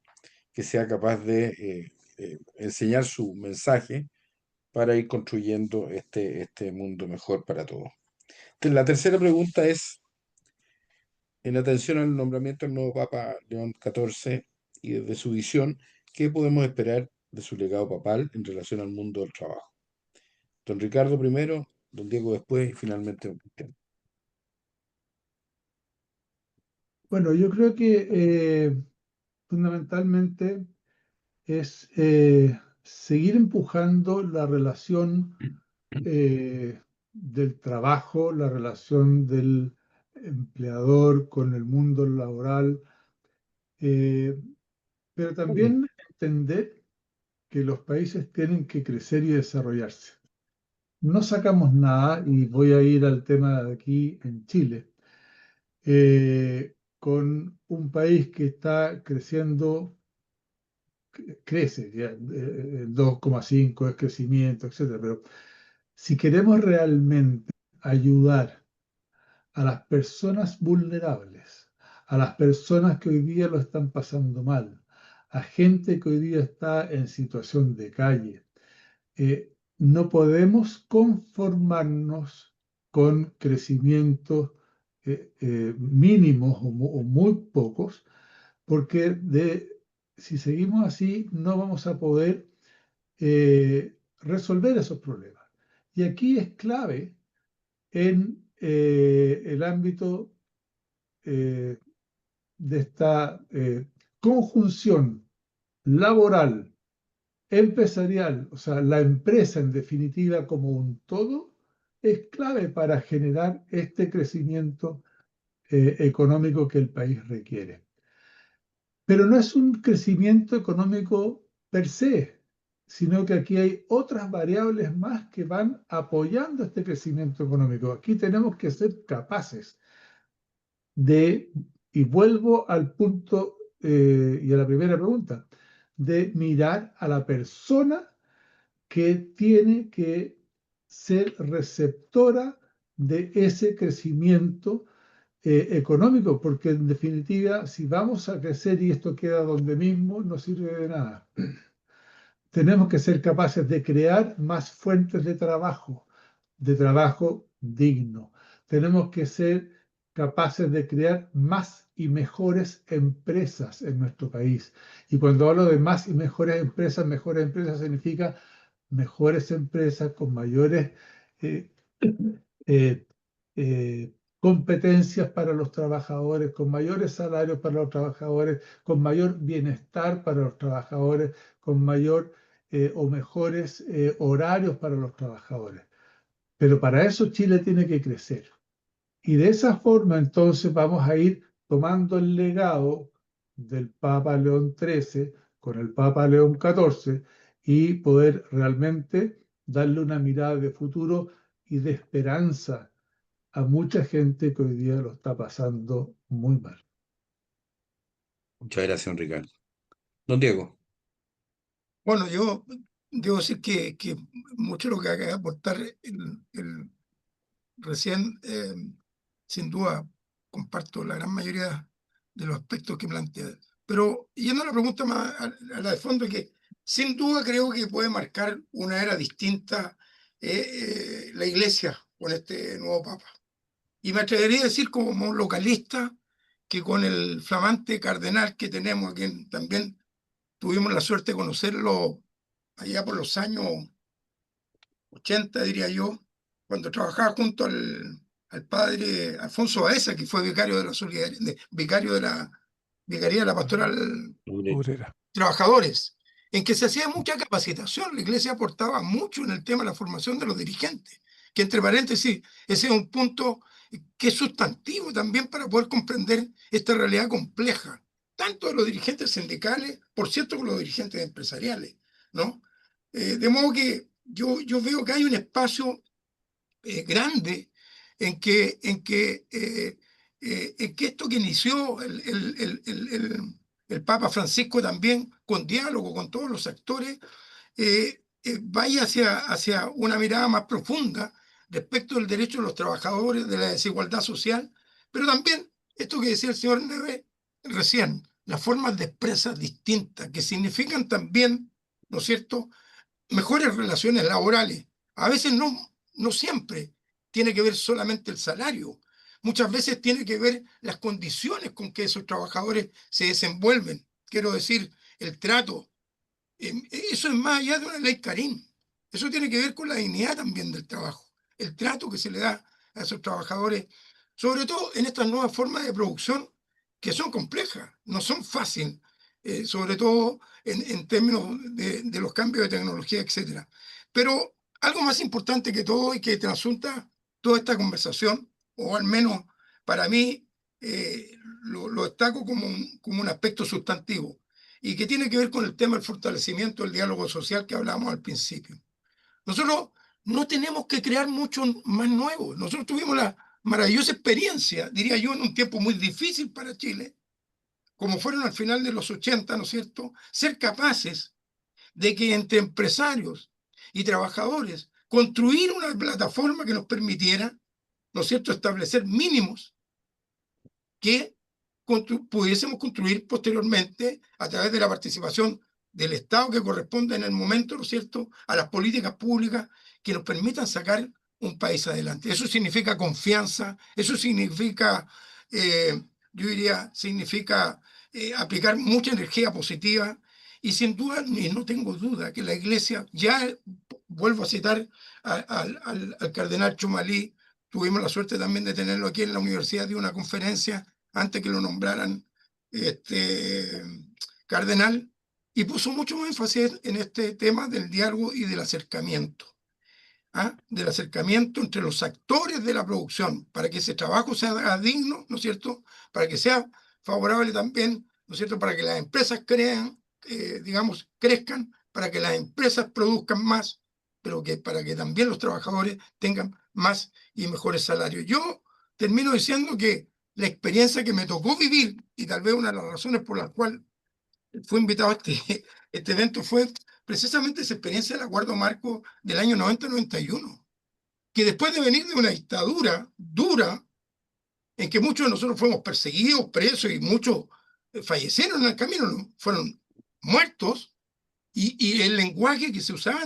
que sea capaz de enseñar su mensaje para ir construyendo este mundo mejor para todos. Entonces, la tercera pregunta es, en atención al nombramiento del nuevo Papa León XIV y desde su visión, ¿qué podemos esperar de su legado papal en relación al mundo del trabajo? Don Ricardo primero, don Diego después y finalmente don Cristiano. Bueno, yo creo que fundamentalmente es seguir empujando la relación del trabajo, la relación del empleador con el mundo laboral, eh, pero también entender que los países tienen que crecer y desarrollarse. No sacamos nada, y voy a ir al tema de aquí en Chile, con un país que está creciendo, crece, ya, 2,5 es crecimiento, etcétera. Pero si queremos realmente ayudar a las personas vulnerables, a las personas que hoy día lo están pasando mal, a gente que hoy día está en situación de calle, no podemos conformarnos con crecimientos mínimos o muy pocos, porque si seguimos así no vamos a poder resolver esos problemas. Y aquí es clave en el ámbito de esta conjunción laboral, empresarial, o sea, la empresa en definitiva como un todo, es clave para generar este crecimiento económico que el país requiere. Pero no es un crecimiento económico per se, sino que aquí hay otras variables más que van apoyando este crecimiento económico. Aquí tenemos que ser capaces y vuelvo al punto y a la primera pregunta, de mirar a la persona que tiene que ser receptora de ese crecimiento económico, porque en definitiva, si vamos a crecer y esto queda donde mismo, no sirve de nada. tenemos que ser capaces de crear más fuentes de trabajo digno. Tenemos que ser capaces de crear más y mejores empresas en nuestro país. Y cuando hablo de más y mejores empresas significa mejores empresas con mayores eh, eh, competencias para los trabajadores, con mayores salarios para los trabajadores, con mayor bienestar para los trabajadores, con mayor o mejores horarios para los trabajadores. Pero para eso Chile tiene que crecer. Y de esa forma entonces vamos a ir tomando el legado del Papa León XIII con el Papa León XIV y poder realmente darle una mirada de futuro y de esperanza a mucha gente que hoy día lo está pasando muy mal. Muchas gracias, don Ricardo. Don Diego. Bueno, yo debo decir que mucho de lo que acaba de aportar el recién, sin duda, comparto la gran mayoría de los aspectos que plantea. Pero yendo a la pregunta más a la de fondo, que sin duda creo que puede marcar una era distinta la Iglesia con este nuevo Papa. Y me atrevería a decir como localista que con el flamante cardenal que tenemos, a quien también tuvimos la suerte de conocerlo allá por los años 80, diría yo, cuando trabajaba junto al padre Alfonso Baeza, que fue vicario de la vicario de la Vicaría de la Pastoral Obrera. Trabajadores, en que se hacía mucha capacitación. La Iglesia aportaba mucho en el tema de la formación de los dirigentes, que entre paréntesis, ese es un punto que es sustantivo también para poder comprender esta realidad compleja, tanto de los dirigentes sindicales, por cierto, como los dirigentes empresariales, ¿no? De modo que yo veo que hay un espacio grande en que esto que inició el Papa Francisco también, con diálogo con todos los actores, vaya hacia una mirada más profunda respecto del derecho de los trabajadores, de la desigualdad social, pero también esto que decía el señor Neves recién, las formas de expresas distintas, que significan también, ¿no es cierto?, mejores relaciones laborales. A veces no siempre tiene que ver solamente el salario. Muchas veces tiene que ver las condiciones con que esos trabajadores se desenvuelven. Quiero decir, el trato. Eso es más allá de una ley Karim. Eso tiene que ver con la dignidad también del trabajo. El trato que se le da a esos trabajadores, sobre todo en estas nuevas formas de producción que son complejas, no son fáciles, sobre todo en términos de los cambios de tecnología, etc. Pero algo más importante que todo y que trasunta toda esta conversación, o al menos para mí lo destaco como un aspecto sustantivo, y que tiene que ver con el tema del fortalecimiento del diálogo social que hablábamos al principio. Nosotros no tenemos que crear mucho más nuevo. Nosotros tuvimos la maravillosa experiencia, diría yo, en un tiempo muy difícil para Chile, como fueron al final de los 80, ¿no es cierto?, ser capaces de que entre empresarios y trabajadores construir una plataforma que nos permitiera, ¿no es cierto?, establecer mínimos que pudiésemos construir posteriormente a través de la participación del Estado que corresponde en el momento, ¿no es cierto?, a las políticas públicas que nos permitan sacar un país adelante. Eso significa confianza, eso significa, yo diría, significa aplicar mucha energía positiva, y sin duda, y no tengo duda, que la Iglesia, ya vuelvo a citar al cardenal Chumalí, tuvimos la suerte también de tenerlo aquí en la universidad, de una conferencia antes que lo nombraran cardenal, y puso mucho énfasis en este tema del diálogo y del acercamiento, del acercamiento entre los actores de la producción, para que ese trabajo sea digno, ¿no es cierto?, para que sea favorable también, ¿no es cierto?, para que las empresas digamos, crezcan, para que las empresas produzcan más, pero para que también los trabajadores tengan más y mejores salarios. Yo termino diciendo que la experiencia que me tocó vivir, y tal vez una de las razones por las cuales fui invitado a este evento, fue precisamente esa experiencia del acuerdo marco del año 90-91, que después de venir de una dictadura dura, en que muchos de nosotros fuimos perseguidos, presos, y muchos fallecieron en el camino, fueron muertos, Y el lenguaje que se usaba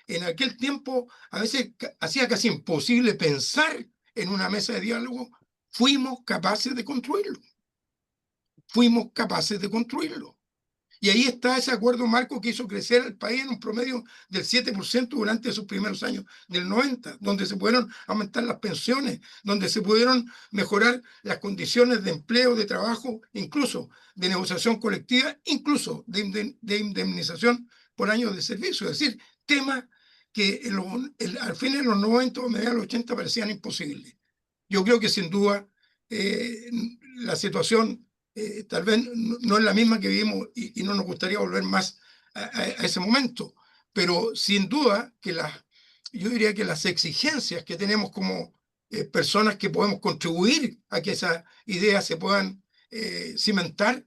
en aquel tiempo a veces hacía casi imposible pensar en una mesa de diálogo. Fuimos capaces de construirlo. Fuimos capaces de construirlo. Y ahí está ese acuerdo marco que hizo crecer al país en un promedio del 7% durante esos primeros años del 90, donde se pudieron aumentar las pensiones, donde se pudieron mejorar las condiciones de empleo, de trabajo, incluso de negociación colectiva, incluso de indemnización por años de servicio. Es decir, temas que al fin de los 90 o mediados de los 80 parecían imposibles. Yo creo que sin duda la situación tal vez no es la misma que vivimos y no nos gustaría volver más a ese momento, pero sin duda que yo diría que las exigencias que tenemos como personas que podemos contribuir a que esas ideas se puedan cimentar,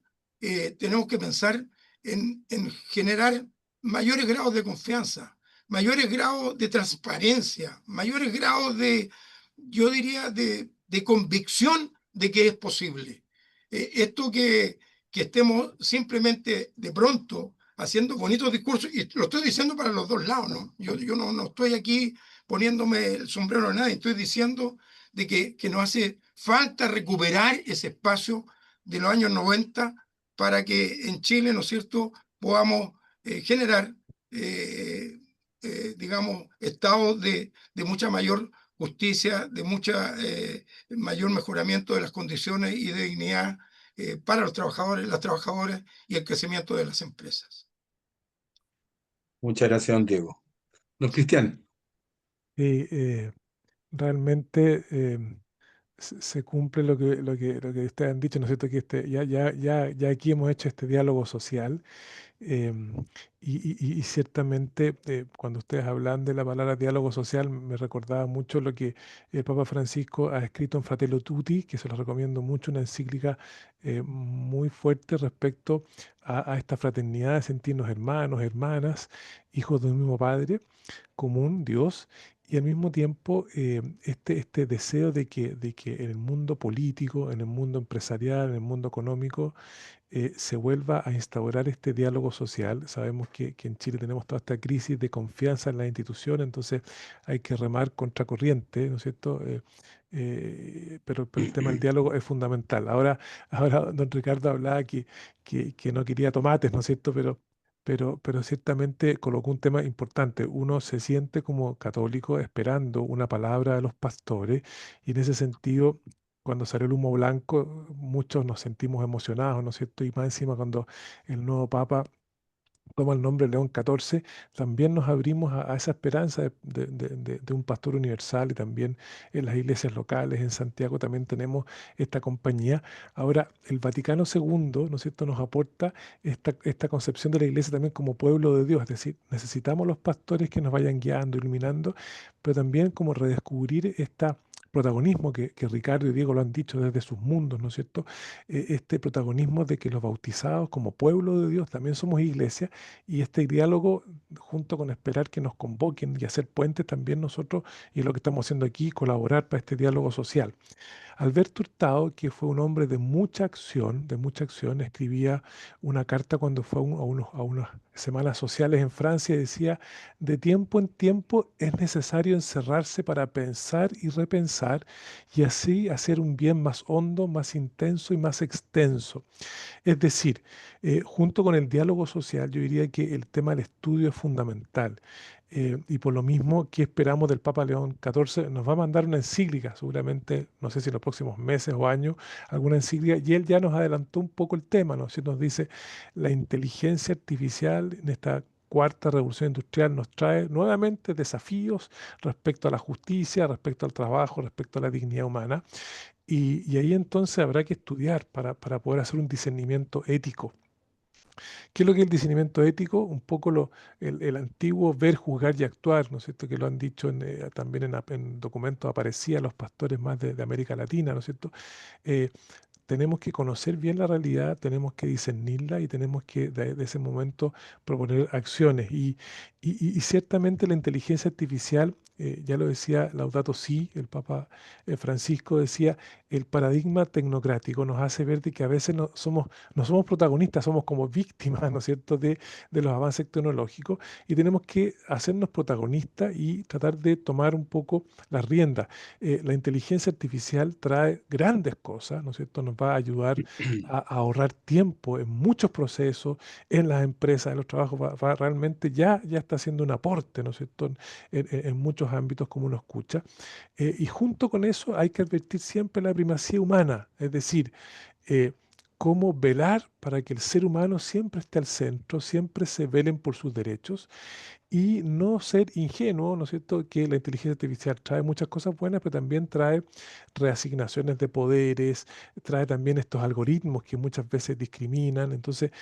tenemos que pensar en generar mayores grados de confianza, mayores grados de transparencia, mayores grados yo diría, de convicción de que es posible. Esto que estemos simplemente de pronto haciendo bonitos discursos, y lo estoy diciendo para los dos lados, ¿no? Yo no estoy aquí poniéndome el sombrero a nadie, estoy diciendo de que nos hace falta recuperar ese espacio de los años 90 para que en Chile, ¿no es cierto?, podamos generar, digamos, estados de mucha mayor justicia, de mucha mayor mejoramiento de las condiciones y de dignidad para los trabajadores, las trabajadoras y el crecimiento de las empresas. Muchas gracias, don Diego. Don Cristian. Y realmente se cumple lo que ustedes han dicho, ¿no es cierto? Que ya aquí hemos hecho este diálogo social. Em, y ciertamente cuando ustedes hablan de la palabra diálogo social me recordaba mucho lo que el Papa Francisco ha escrito en Fratello Tutti, que se lo recomiendo mucho, una encíclica muy fuerte respecto a esta fraternidad de sentirnos hermanos, hermanas, hijos de un mismo Padre común, Dios, y al mismo tiempo este deseo de que en el mundo político, en el mundo empresarial, en el mundo económico, se vuelva a instaurar este diálogo social. Sabemos que en Chile tenemos toda esta crisis de confianza en las instituciones, entonces hay que remar contracorriente, ¿no es cierto? Pero el tema del diálogo es fundamental. Ahora don Ricardo hablaba que no quería tomates, ¿no es cierto? Pero ciertamente colocó un tema importante. Uno se siente como católico esperando una palabra de los pastores y en ese sentido cuando salió el humo blanco, muchos nos sentimos emocionados, ¿no es cierto? Y más encima cuando el nuevo Papa toma el nombre León XIV, también nos abrimos a esa esperanza de un pastor universal y también en las iglesias locales, en Santiago también tenemos esta compañía. Ahora, el Vaticano II, ¿no es cierto?, nos aporta esta concepción de la iglesia también como pueblo de Dios, es decir, necesitamos los pastores que nos vayan guiando, iluminando, pero también como redescubrir esta protagonismo que Ricardo y Diego lo han dicho desde sus mundos, ¿no es cierto? Este protagonismo de que los bautizados como pueblo de Dios también somos iglesia y este diálogo, junto con esperar que nos convoquen y hacer puentes también nosotros, y lo que estamos haciendo aquí, colaborar para este diálogo social. Alberto Hurtado, que fue un hombre de mucha acción, escribía una carta cuando fue a unas semanas sociales en Francia y decía, de tiempo en tiempo es necesario encerrarse para pensar y repensar y así hacer un bien más hondo, más intenso y más extenso. Es decir, junto con el diálogo social, yo diría que el tema del estudio es fundamental. Y por lo mismo, ¿qué esperamos del Papa León XIV? Nos va a mandar una encíclica, seguramente, no sé si en los próximos meses o años, alguna encíclica, y él ya nos adelantó un poco el tema, ¿no? Si nos dice, la inteligencia artificial en esta cuarta revolución industrial nos trae nuevamente desafíos respecto a la justicia, respecto al trabajo, respecto a la dignidad humana. Y ahí entonces habrá que estudiar para poder hacer un discernimiento ético. ¿Qué es lo que es el discernimiento ético? Un poco el antiguo ver, juzgar y actuar, ¿no es cierto? Que lo han dicho también en documentos, aparecía los pastores más de América Latina, ¿no es cierto? Eh, tenemos que conocer bien la realidad, tenemos que discernirla y tenemos que de ese momento proponer acciones. Y ciertamente la inteligencia artificial, ya lo decía Laudato Si, el Papa Francisco decía, el paradigma tecnocrático nos hace ver de que a veces no somos protagonistas, somos como víctimas, ¿no es cierto?, de los avances tecnológicos y tenemos que hacernos protagonistas y tratar de tomar un poco las riendas. La inteligencia artificial trae grandes cosas, ¿no es cierto?, nos va a ayudar a ahorrar tiempo en muchos procesos, en las empresas, en los trabajos, realmente ya está haciendo un aporte, ¿no es cierto?, en muchos ámbitos como uno escucha. Y junto con eso hay que advertir siempre la primacía humana, es decir, eh, cómo velar para que el ser humano siempre esté al centro, siempre se velen por sus derechos y no ser ingenuo, ¿no es cierto?, que la inteligencia artificial trae muchas cosas buenas, pero también trae reasignaciones de poderes, trae también estos algoritmos que muchas veces discriminan. Entonces,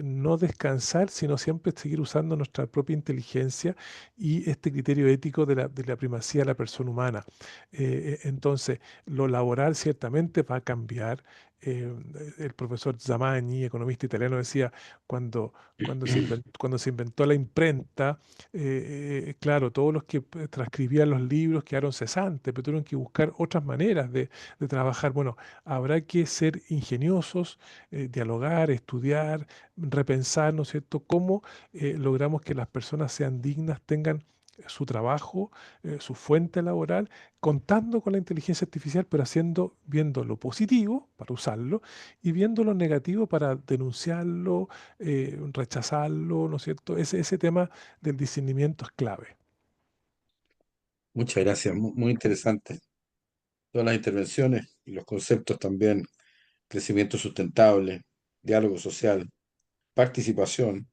no descansar, sino siempre seguir usando nuestra propia inteligencia y este criterio ético de la primacía de la persona humana. Entonces, lo laboral ciertamente va a cambiar. Eh, el profesor Zamagni, economista italiano, decía, cuando cuando se inventó la imprenta, claro, todos los que transcribían los libros quedaron cesantes, pero tuvieron que buscar otras maneras de trabajar. Bueno, habrá que ser ingeniosos, dialogar, estudiar, repensar, ¿no es cierto?, cómo logramos que las personas sean dignas, tengan su trabajo, su fuente laboral, contando con la inteligencia artificial, pero viendo lo positivo para usarlo y viendo lo negativo para denunciarlo, rechazarlo, ¿no es cierto? Ese tema del discernimiento es clave. Muchas gracias, muy interesante. Todas las intervenciones y los conceptos también, crecimiento sustentable, diálogo social, participación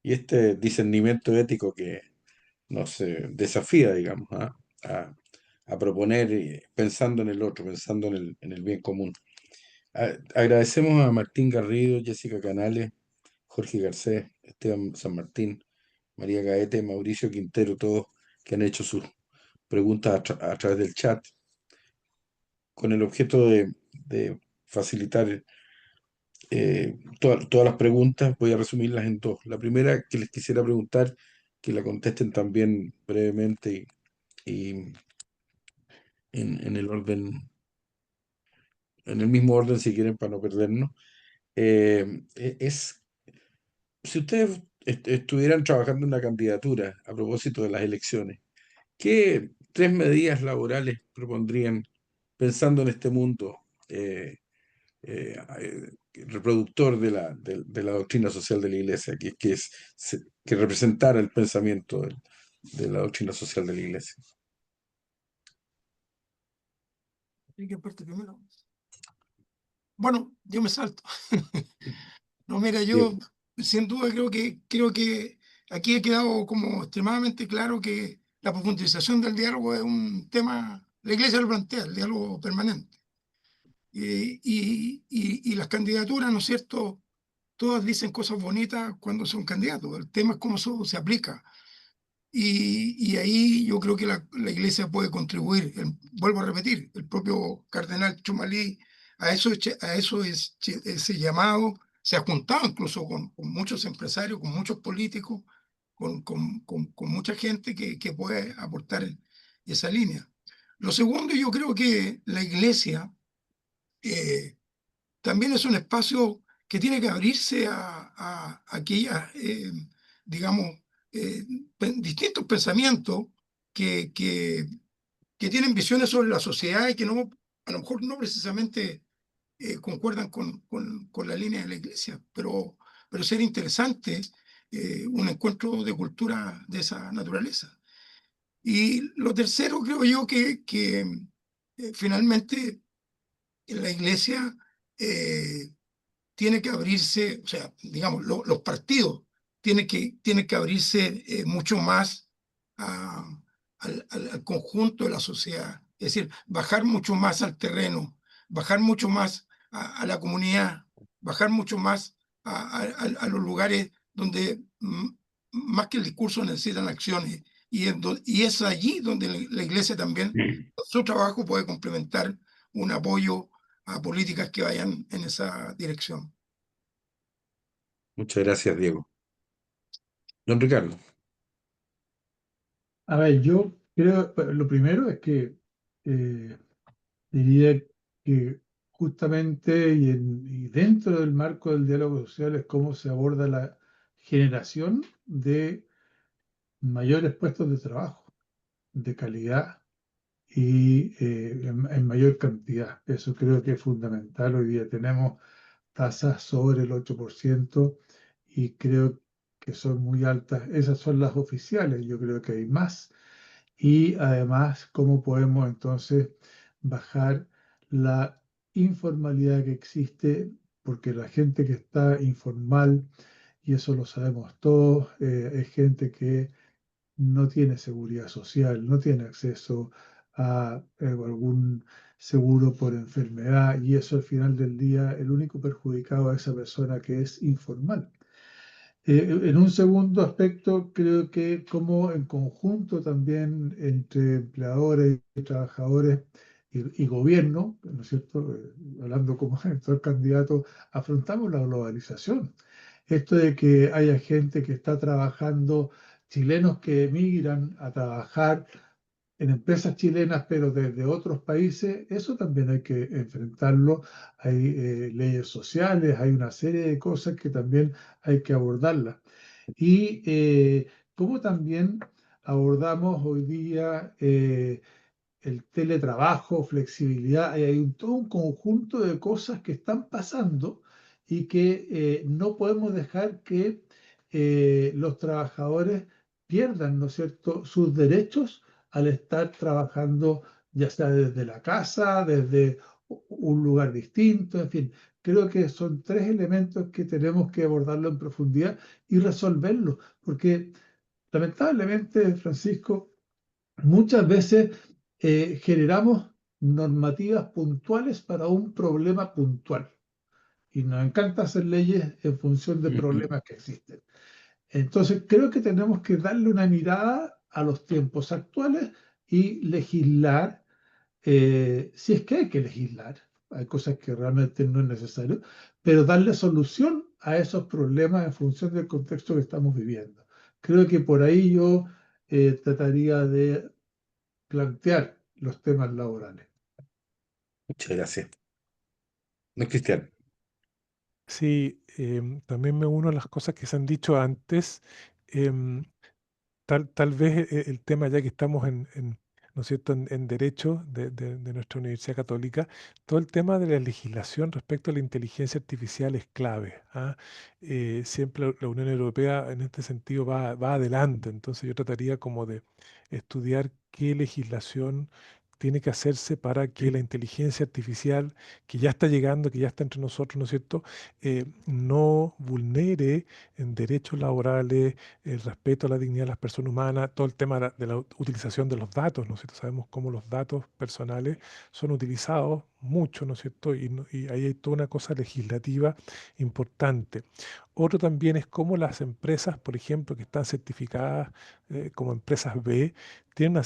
y este discernimiento ético que nos desafía, digamos, a proponer pensando en el otro, pensando en el bien común. Agradecemos a Martín Garrido, Jessica Canales, Jorge Garcés, Esteban San Martín, María Gaete, Mauricio Quintero, todos que han hecho sus preguntas a través del chat, con el objeto de facilitar todas las preguntas. Voy a resumirlas en dos. La primera que les quisiera preguntar, que la contesten también brevemente y en el orden, en el mismo orden si quieren para no perdernos, es si ustedes estuvieran trabajando en una candidatura a propósito de las elecciones, ¿qué tres medidas laborales propondrían pensando en este mundo reproductor de la doctrina social de la Iglesia, que representara el pensamiento de la doctrina social de la Iglesia? ¿Y qué parte primero? Bueno, yo me salto. No, mira, yo Diego. sin duda creo que aquí ha quedado como extremadamente claro que la profundización del diálogo es un tema, la Iglesia lo plantea, el diálogo permanente. Y las candidaturas, ¿no es cierto? Todas dicen cosas bonitas cuando son candidatos. El tema es cómo eso se aplica. Y ahí yo creo que la Iglesia puede contribuir. Vuelvo a repetir, el propio cardenal Chumalí ese llamado se ha juntado incluso con muchos empresarios, con muchos políticos, con mucha gente que puede aportar esa línea. Lo segundo, yo creo que la Iglesia eh, también es un espacio que tiene que abrirse a aquellas, digamos, distintos pensamientos que, que, que tienen visiones sobre la sociedad y que no, a lo mejor no precisamente concuerdan con la línea de la iglesia, pero sería interesante un encuentro de cultura de esa naturaleza. Y lo tercero, creo yo, que finalmente en la iglesia tiene que abrirse, o sea, digamos, los partidos tienen que abrirse mucho más al conjunto de la sociedad, es decir, bajar mucho más al terreno, bajar mucho más a la comunidad, bajar mucho más a los lugares donde más que el discurso necesitan acciones. Y es allí donde la iglesia también, su trabajo puede complementar un apoyo a políticas que vayan en esa dirección. Muchas gracias, Diego. Don Ricardo. A ver, yo creo, bueno, lo primero es que diría que justamente y dentro del marco del diálogo social es cómo se aborda la generación de mayores puestos de trabajo, de calidad y en mayor cantidad. Eso creo que es fundamental. Hoy día tenemos tasas sobre el 8% y creo que son muy altas. Esas son las oficiales, yo creo que hay más. Y además, cómo podemos entonces bajar la informalidad que existe, porque la gente que está informal, y eso lo sabemos todos, es gente que no tiene seguridad social, no tiene acceso a algún seguro por enfermedad, y eso al final del día, el único perjudicado a esa persona que es informal. En un segundo aspecto, creo que como en conjunto también entre empleadores y trabajadores y gobierno, ¿no es cierto? Hablando como actor candidato, afrontamos la globalización. Esto de que haya gente que está trabajando, chilenos que emigran a trabajar en empresas chilenas, pero desde otros países, eso también hay que enfrentarlo. Hay leyes sociales, hay una serie de cosas que también hay que abordarlas. Y cómo también abordamos hoy día el teletrabajo, flexibilidad, hay todo un conjunto de cosas que están pasando y que no podemos dejar que los trabajadores pierdan, ¿no es cierto?, sus derechos al estar trabajando ya sea desde la casa, desde un lugar distinto, en fin. Creo que son tres elementos que tenemos que abordarlo en profundidad y resolverlo, porque lamentablemente, Francisco, muchas veces generamos normativas puntuales para un problema puntual y nos encanta hacer leyes en función de problemas que existen. Entonces, creo que tenemos que darle una mirada a los tiempos actuales y legislar, si es que hay que legislar. Hay cosas que realmente no es necesario, pero darle solución a esos problemas en función del contexto que estamos viviendo. Creo que por ahí yo trataría de plantear los temas laborales. Muchas gracias. No, Cristian. Sí, también me uno a las cosas que se han dicho antes. em, tal vez el tema, ya que estamos ¿no es cierto?, en derecho de nuestra Universidad Católica, todo el tema de la legislación respecto a la inteligencia artificial es clave. ¿Ah? Siempre la Unión Europea en este sentido va adelante, entonces yo trataría como de estudiar qué legislación tiene que hacerse para que la inteligencia artificial que ya está llegando, que ya está entre nosotros, ¿no es cierto?, no vulnere en derechos laborales, el respeto a la dignidad de las personas humanas, todo el tema de la utilización de los datos, ¿no es cierto? Sabemos cómo los datos personales son utilizados mucho, ¿no es cierto? Y ahí hay toda una cosa legislativa importante. Otro también es cómo las empresas, por ejemplo, que están certificadas como empresas B, tienen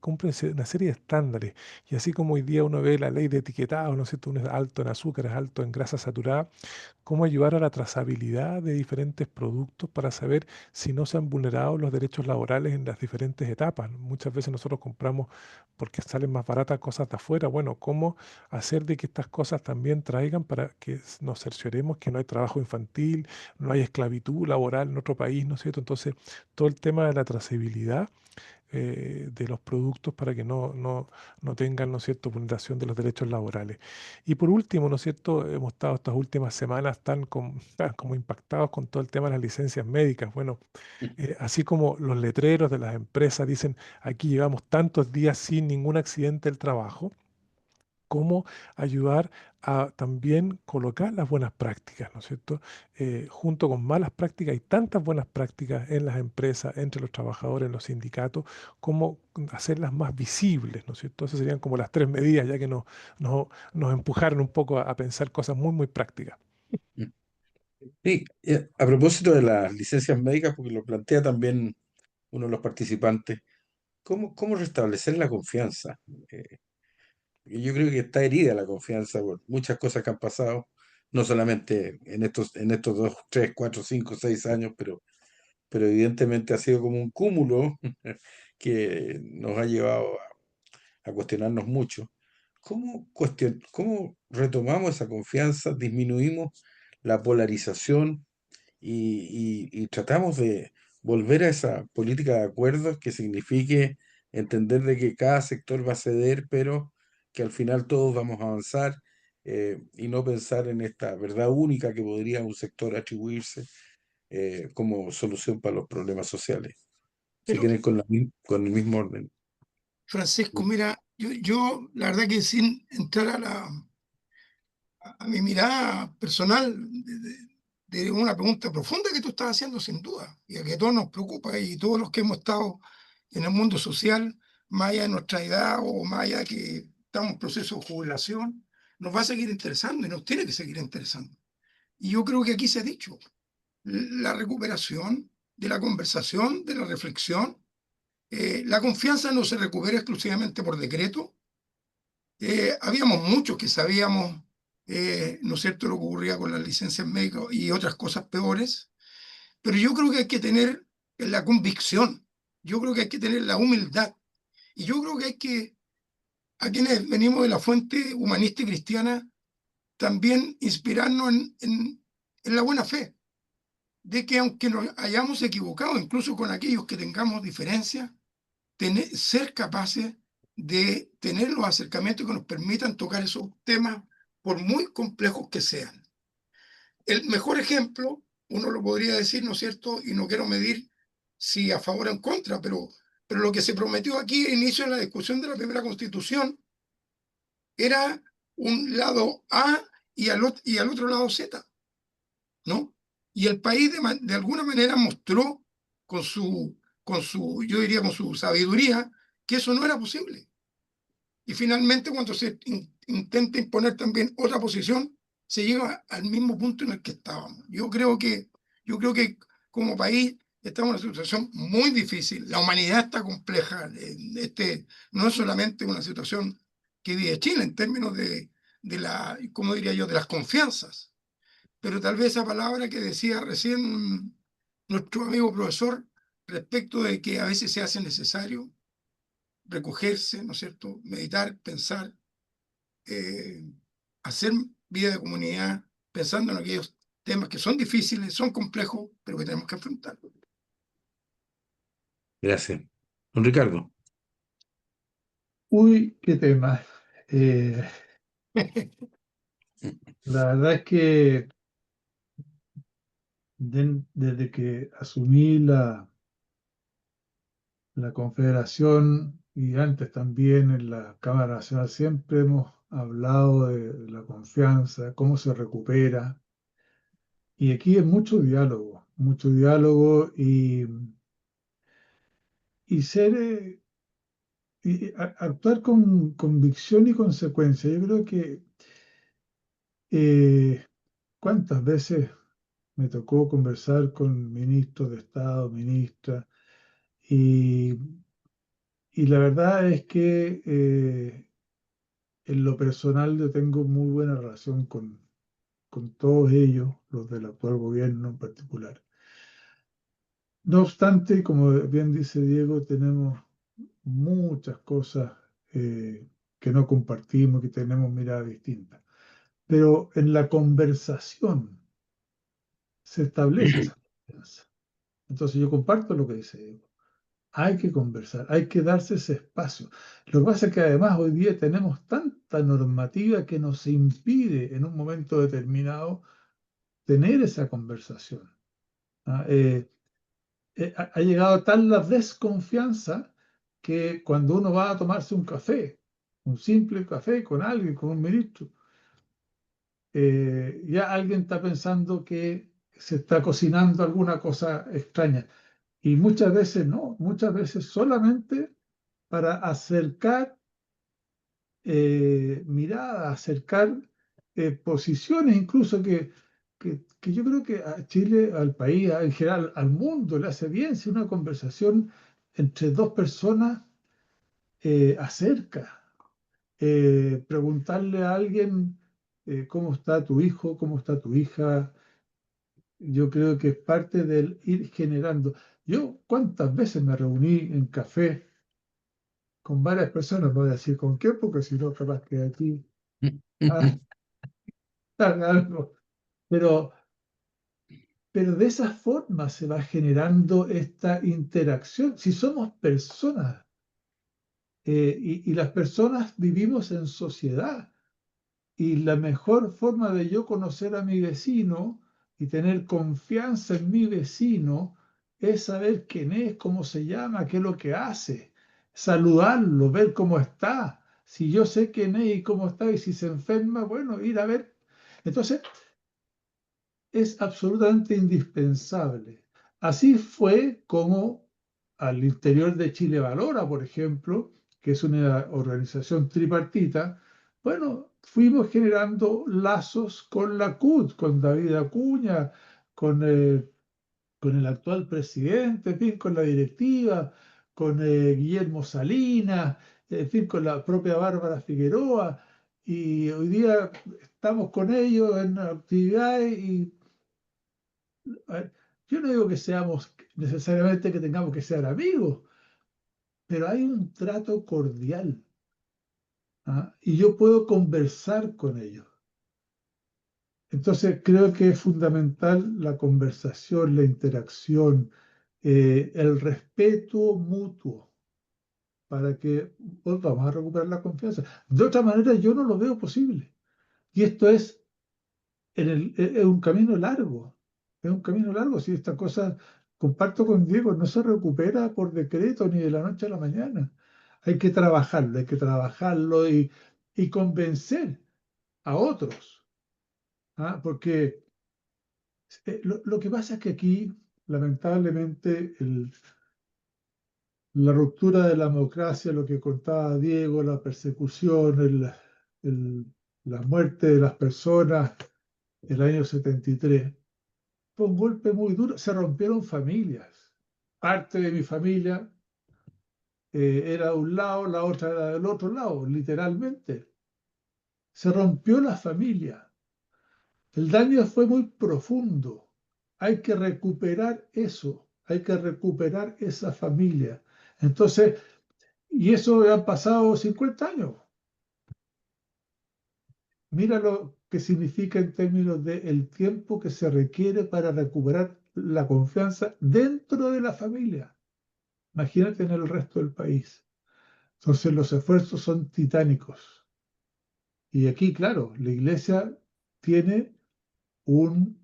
cumplen una serie de estándares. Y así como hoy día uno ve la ley de etiquetado, ¿no es cierto? Uno es alto en azúcar, es alto en grasa saturada, cómo ayudar a la trazabilidad de diferentes productos para saber si no se han vulnerado los derechos laborales en las diferentes etapas. Muchas veces nosotros compramos porque salen más baratas cosas de afuera. Bueno, cómo hacer de que estas cosas también traigan para que nos cercioremos que no hay trabajo infantil, no hay esclavitud laboral en otro país, ¿no es cierto? Entonces, todo el tema de la trazabilidad de los productos para que no tengan, ¿no es cierto?, vulneración de los derechos laborales. Y por último, ¿no es cierto?, hemos estado estas últimas semanas tan como impactados con todo el tema de las licencias médicas. Bueno, así como los letreros de las empresas dicen, aquí llevamos tantos días sin ningún accidente del trabajo, cómo ayudar a también colocar las buenas prácticas, ¿no es cierto? Junto con malas prácticas, hay tantas buenas prácticas en las empresas, entre los trabajadores, en los sindicatos, cómo hacerlas más visibles, ¿no es cierto? Esas serían como las tres medidas, ya que nos empujaron un poco a pensar cosas muy, muy prácticas. Sí, a propósito de las licencias médicas, porque lo plantea también uno de los participantes, ¿cómo restablecer la confianza? Porque yo creo que está herida la confianza por muchas cosas que han pasado, no solamente en estos 2, 3, 4, 5, 6 años, pero evidentemente ha sido como un cúmulo que nos ha llevado a cuestionarnos mucho. cómo retomamos esa confianza, disminuimos la polarización y tratamos de volver a esa política de acuerdos que signifique entender de que cada sector va a ceder, pero que al final todos vamos a avanzar, y no pensar en esta verdad única que podría un sector atribuirse, como solución para los problemas sociales, si Pero, quieren con el mismo orden. Francisco, mira, yo la verdad que sin entrar a mi mirada personal de una pregunta profunda que tú estás haciendo sin duda, y a que a todos nos preocupa, y todos los que hemos estado en el mundo social, más allá de nuestra edad o más allá de que estamos en proceso de jubilación, nos va a seguir interesando y nos tiene que seguir interesando. Y yo creo que aquí se ha dicho, la recuperación de la conversación, de la reflexión, la confianza no se recupera exclusivamente por decreto. Habíamos muchos que sabíamos, ¿no es cierto?, lo que ocurría con las licencias médicas y otras cosas peores, pero yo creo que hay que tener la convicción, yo creo que hay que tener la humildad, y yo creo que hay que, a quienes venimos de la fuente humanista y cristiana, también inspirarnos en la buena fe, de que aunque nos hayamos equivocado, incluso con aquellos que tengamos diferencias, ser capaces de tener los acercamientos que nos permitan tocar esos temas, por muy complejos que sean. El mejor ejemplo, uno lo podría decir, ¿no es cierto? Y no quiero medir si a favor o en contra, pero lo que se prometió aquí al inicio de la discusión de la primera constitución era un lado A y al otro lado Z, ¿no? Y el país de alguna manera mostró yo diría, con su sabiduría, que eso no era posible. Y finalmente, cuando se intenta imponer también otra posición, se llega al mismo punto en el que estábamos. Yo creo que como país estamos en una situación muy difícil. La humanidad está compleja. No es solamente una situación que vive Chile en términos ¿cómo diría yo?, de las confianzas. Pero tal vez esa palabra que decía recién nuestro amigo profesor respecto de que a veces se hace necesario recogerse, ¿no es cierto?, meditar, pensar, eh, hacer vida de comunidad, pensando en aquellos temas que son difíciles, son complejos, pero que tenemos que afrontar. Gracias. Don Ricardo. Uy, qué tema. La verdad es que desde que asumí la Confederación y antes también en la Cámara Nacional, siempre hemos hablado de la confianza, cómo se recupera. Y aquí hay mucho diálogo y actuar con convicción y consecuencia. Yo creo que eh, cuántas veces me tocó conversar con ministros de Estado, ministras, y, y la verdad es que en lo personal yo tengo muy buena relación con todos ellos, los del actual gobierno en particular. No obstante, como bien dice Diego, tenemos muchas cosas que no compartimos, que tenemos miradas distintas. Pero en la conversación se establece esa confianza. Entonces yo comparto lo que dice Diego. Hay que conversar, hay que darse ese espacio. Lo que pasa es que además hoy día tenemos tanta normativa que nos impide en un momento determinado tener esa conversación. ¿Ah? Ha llegado tal la desconfianza que cuando uno va a tomarse un café, un simple café con alguien, con un ministro, ya alguien está pensando que se está cocinando alguna cosa extraña. Y muchas veces no, muchas veces solamente para acercar miradas, acercar posiciones, incluso que yo creo que a Chile, al país, en general, al mundo le hace bien si una conversación entre dos personas acerca. Preguntarle a alguien cómo está tu hijo, cómo está tu hija, yo creo que es parte del ir generando. Yo cuántas veces me reuní en café con varias personas, no voy a decir con qué, porque si no, capaz que aquí hagan algo. Pero, pero de esa forma se va generando esta interacción. Si somos personas, y las personas vivimos en sociedad, y la mejor forma de yo conocer a mi vecino y tener confianza en mi vecino es saber quién es, cómo se llama, qué es lo que hace, saludarlo, ver cómo está. Si yo sé quién es y cómo está, y si se enferma, bueno, ir a ver. Entonces, es absolutamente indispensable. Así fue como al interior de Chile Valora, por ejemplo, que es una organización tripartita, bueno, fuimos generando lazos con la CUT, con David Acuña, con el actual presidente, en fin, con la directiva, con Guillermo Salinas, en fin, con la propia Bárbara Figueroa. Y hoy día estamos con ellos en actividades y a ver, yo no digo que seamos necesariamente que tengamos que ser amigos, pero hay un trato cordial, ¿ah? Y yo puedo conversar con ellos. Entonces creo que es fundamental la conversación, la interacción, el respeto mutuo para que volvamos a recuperar la confianza. De otra manera yo no lo veo posible. Y esto es un camino largo, es un camino largo. Si esta cosa, comparto con Diego, no se recupera por decreto ni de la noche a la mañana. Hay que trabajarlo y convencer a otros. ¿Ah? Porque lo que pasa es que aquí, lamentablemente, la ruptura de la democracia, lo que contaba Diego, la persecución, el- la muerte de las personas, el año 73 fue un golpe muy duro. Se rompieron familias. Parte de mi familia era de un lado, la otra era del otro lado, literalmente. Se rompió la familia. El daño fue muy profundo. Hay que recuperar eso, hay que recuperar esa familia. Entonces, y eso han pasado 50 años. Mira lo que significa en términos de el tiempo que se requiere para recuperar la confianza dentro de la familia. Imagínate en el resto del país. Entonces los esfuerzos son titánicos. Y aquí, claro, la iglesia tiene un,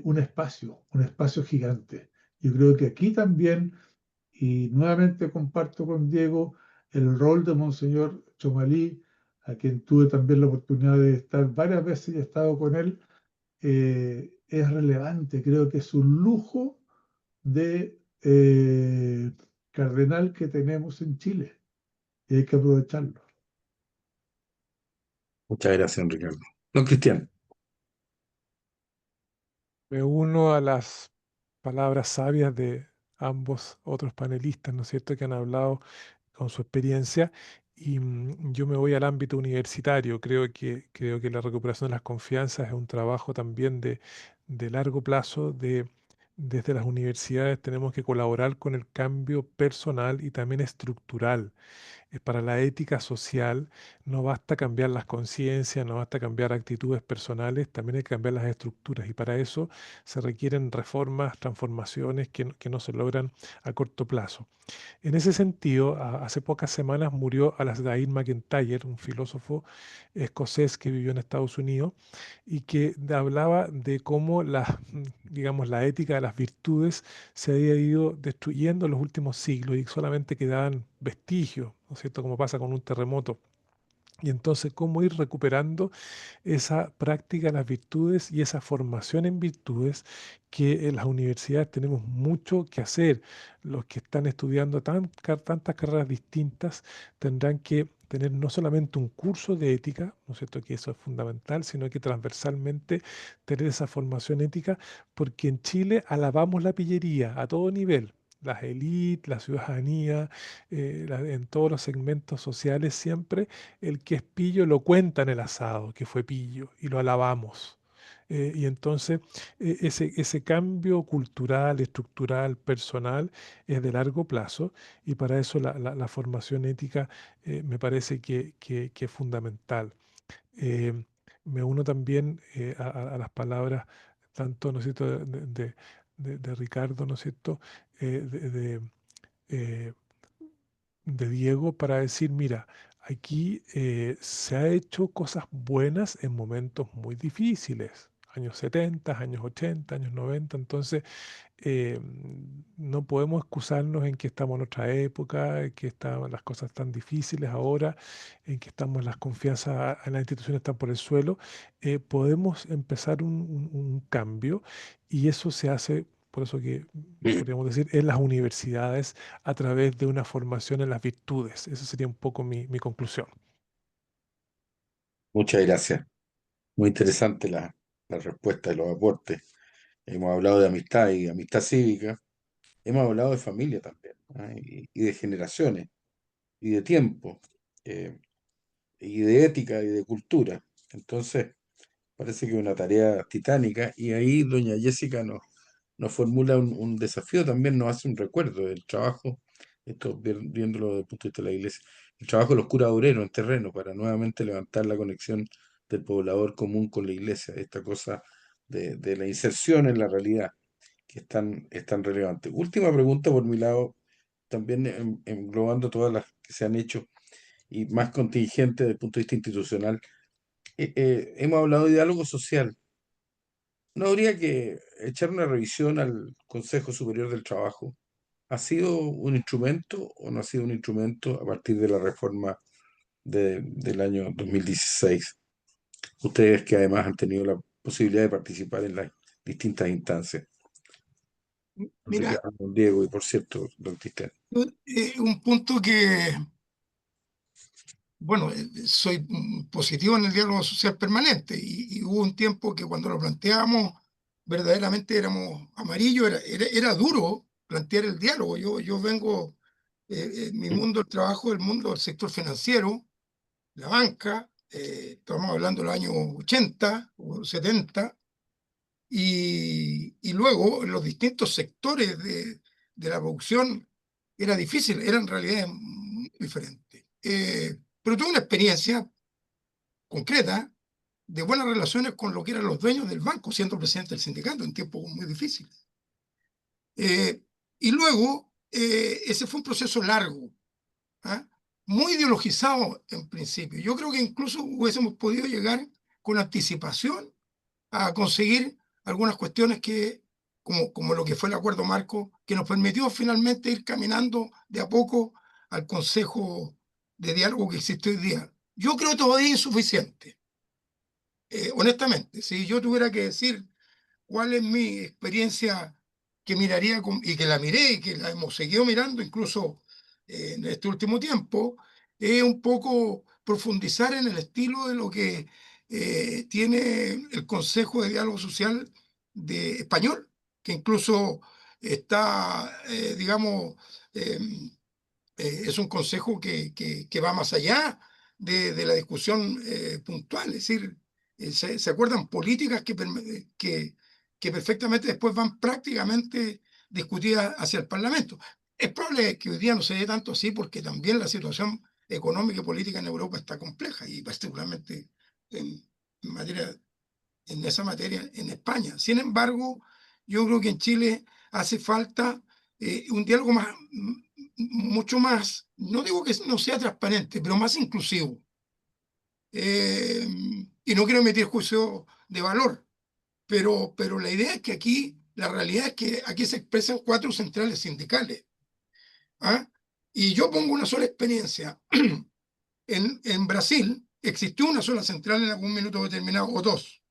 un espacio gigante. Yo creo que aquí también, y nuevamente comparto con Diego, el rol de Monseñor Chomalí, a quien tuve también la oportunidad de estar varias veces y he estado con él, es relevante. Creo que es un lujo de cardenal que tenemos en Chile y hay que aprovecharlo. Muchas gracias, Ricardo. Don Cristian. Me uno a las palabras sabias de ambos otros panelistas, ¿no es cierto?, que han hablado con su experiencia. Y yo me voy al ámbito universitario. Creo que la recuperación de las confianzas es un trabajo también de largo plazo. Desde las universidades tenemos que colaborar con el cambio personal y también estructural. Para la ética social no basta cambiar las conciencias, no basta cambiar actitudes personales, también hay que cambiar las estructuras y para eso se requieren reformas, transformaciones que no se logran a corto plazo. En ese sentido, hace pocas semanas murió Alasdair MacIntyre, un filósofo escocés que vivió en Estados Unidos y que hablaba de cómo digamos, la ética de las virtudes se había ido destruyendo en los últimos siglos y solamente quedaban vestigios, ¿no es cierto?, como pasa con un terremoto. Y entonces, cómo ir recuperando esa práctica de las virtudes y esa formación en virtudes que en las universidades tenemos mucho que hacer. Los que están estudiando tantas carreras distintas tendrán que tener no solamente un curso de ética, ¿no es cierto?, que eso es fundamental, sino que transversalmente tener esa formación ética, porque en Chile alabamos la pillería a todo nivel. Las élites, la ciudadanía, en todos los segmentos sociales siempre el que es pillo lo cuenta en el asado, que fue pillo, y lo alabamos. Y entonces ese cambio cultural, estructural, personal es de largo plazo y para eso la formación ética me parece que es fundamental. Eh, Me uno también a las palabras tanto, ¿no es cierto?, de Ricardo, ¿no es cierto?, eh, de Diego para decir, mira, aquí se ha hecho cosas buenas en momentos muy difíciles, años 70, años 80, años 90, entonces no podemos excusarnos en que estamos en otra época, en que las cosas tan difíciles ahora, en que estamos las confianzas en las instituciones están por el suelo. Podemos empezar un cambio y eso se hace, por eso que podríamos decir, en las universidades a través de una formación en las virtudes. Esa sería un poco mi conclusión. Muchas gracias. Muy interesante la respuesta y los aportes. Hemos hablado de amistad y amistad cívica. Hemos hablado de familia también, ¿ah? Y de generaciones, y de tiempo, eh, y de ética, y de cultura. Entonces, parece que es una tarea titánica. Y ahí doña Jessica nos formula un desafío, también nos hace un recuerdo del trabajo, esto viéndolo desde el punto de vista de la iglesia, el trabajo de los curas obreros en terreno para nuevamente levantar la conexión del poblador común con la iglesia, esta cosa de la inserción en la realidad que es tan relevante. Última pregunta por mi lado, también englobando todas las que se han hecho y más contingente desde el punto de vista institucional. Hemos hablado de diálogo social. ¿No habría que echar una revisión al Consejo Superior del Trabajo? ¿Ha sido un instrumento o no ha sido un instrumento a partir de la reforma del año 2016? Ustedes que además han tenido la posibilidad de participar en las distintas instancias. Así que, Mira, don Diego, y por cierto, don Cristian. un punto que, bueno, soy positivo en el diálogo social permanente y hubo un tiempo que cuando lo planteábamos verdaderamente éramos amarillos, era duro plantear el diálogo. Yo vengo, mi mundo del trabajo, el mundo del sector financiero, la banca, estamos hablando de los años 80 o 70, y luego en los distintos sectores de la producción era difícil, eran realidades muy diferentes. Pero tuve una experiencia concreta de buenas relaciones con lo que eran los dueños del banco, siendo presidente del sindicato en tiempos muy difíciles. Y luego, ese fue un proceso largo, ¿ah? Muy ideologizado en principio. Yo creo que incluso hubiésemos podido llegar con anticipación a conseguir algunas cuestiones que, como lo que fue el acuerdo marco, que nos permitió finalmente ir caminando de a poco al Consejo de Diálogo que existe hoy día. Yo creo todavía insuficiente, honestamente. Si yo tuviera que decir cuál es mi experiencia que miraría y que la miré y que la hemos seguido mirando incluso en este último tiempo, es un poco profundizar en el estilo de lo que tiene el Consejo de Diálogo Social de Español, que incluso está, digamos, eh, es un consejo que va más allá de la discusión puntual, es decir, se acuerdan políticas que perfectamente después van prácticamente discutidas hacia el Parlamento. Es probable que hoy día no se dé tanto así porque también la situación económica y política en Europa está compleja y particularmente en, materia, en esa materia en España. Sin embargo, yo creo que en Chile hace falta un diálogo más, mucho más, no digo que no sea transparente, pero más inclusivo. Y no quiero emitir juicio de valor, pero la idea es que aquí, la realidad es que aquí se expresan 4 centrales sindicales. ¿Ah? Y yo pongo una sola experiencia. En Brasil existió una sola central en algún minuto determinado, o 2.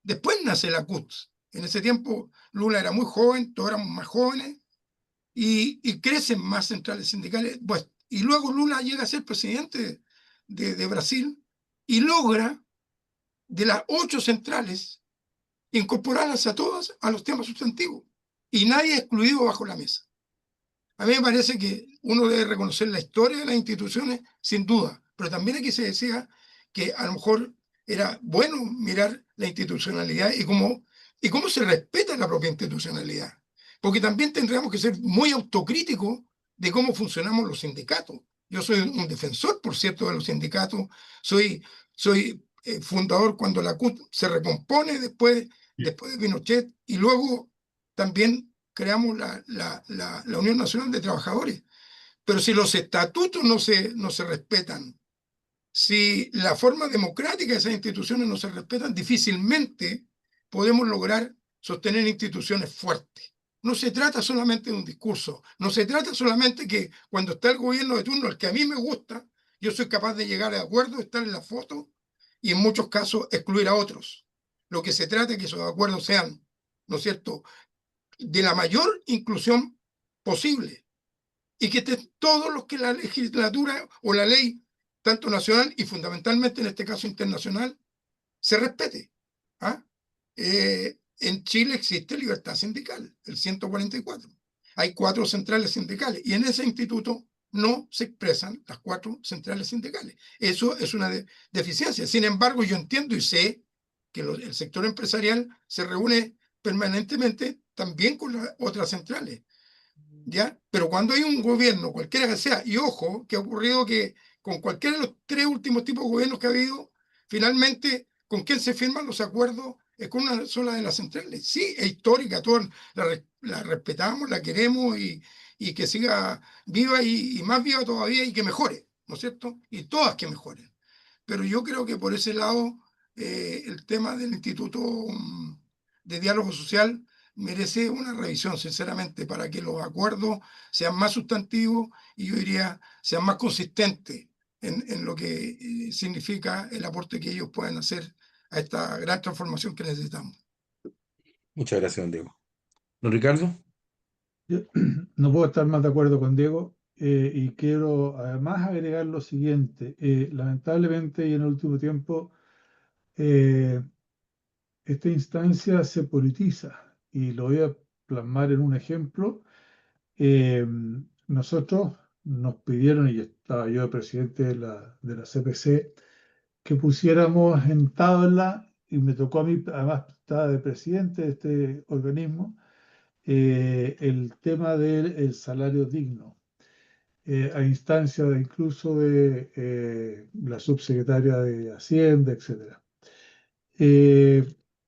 Después nace la CUT. En ese tiempo Lula era muy joven, todos éramos más jóvenes, y crecen más centrales sindicales. Pues, y luego Lula llega a ser presidente de Brasil y logra, de las 8 centrales, incorporarlas a todas a los temas sustantivos. Y nadie excluido bajo la mesa. A mí me parece que uno debe reconocer la historia de las instituciones, sin duda, pero también aquí se decía que a lo mejor era bueno mirar la institucionalidad y cómo se respeta la propia institucionalidad. Porque también tendríamos que ser muy autocríticos de cómo funcionamos los sindicatos. Yo soy un defensor, por cierto, de los sindicatos. Soy fundador cuando la CUT se recompone después de Pinochet, y luego también creamos la Unión Nacional de Trabajadores. Pero si los estatutos no se respetan, si la forma democrática de esas instituciones no se respetan, difícilmente podemos lograr sostener instituciones fuertes. No se trata solamente de un discurso, no se trata solamente que cuando está el gobierno de turno, el que a mí me gusta, yo soy capaz de llegar a acuerdos, estar en la foto y en muchos casos excluir a otros. Lo que se trata es que esos acuerdos sean, ¿no es cierto?, de la mayor inclusión posible, y que todos los que la legislatura o la ley, tanto nacional y fundamentalmente en este caso internacional, se respete. ¿Ah? En Chile existe libertad sindical, el 144. Hay 4 centrales sindicales y en ese instituto no se expresan las 4 centrales sindicales. Eso es una deficiencia. Sin embargo, yo entiendo y sé que el sector empresarial se reúne permanentemente también con las otras centrales. ¿Ya? Pero cuando hay un gobierno, cualquiera que sea, y ojo, que ha ocurrido que con cualquiera de los 3 últimos tipos de gobiernos que ha habido, finalmente, ¿con quién se firman los acuerdos? Es con una sola de las centrales. Sí, es histórica, todos la respetamos, la queremos y que siga viva y más viva todavía y que mejore, ¿no es cierto? Y todas que mejoren. Pero yo creo que por ese lado, el tema del Instituto de Diálogo Social merece una revisión, sinceramente, para que los acuerdos sean más sustantivos y yo diría sean más consistentes en lo que significa el aporte que ellos pueden hacer a esta gran transformación que necesitamos. Muchas gracias, don Diego. Don Ricardo. Yo no puedo estar más de acuerdo con Diego, y quiero además agregar lo siguiente. Lamentablemente y en el último tiempo esta instancia se politiza y lo voy a plasmar en un ejemplo. Nosotros nos pidieron, y estaba yo de presidente de la CPC, que pusiéramos en tabla, y me tocó a mí, además estaba de presidente de este organismo, el tema del salario digno, a instancia incluso de la subsecretaria de Hacienda, etc.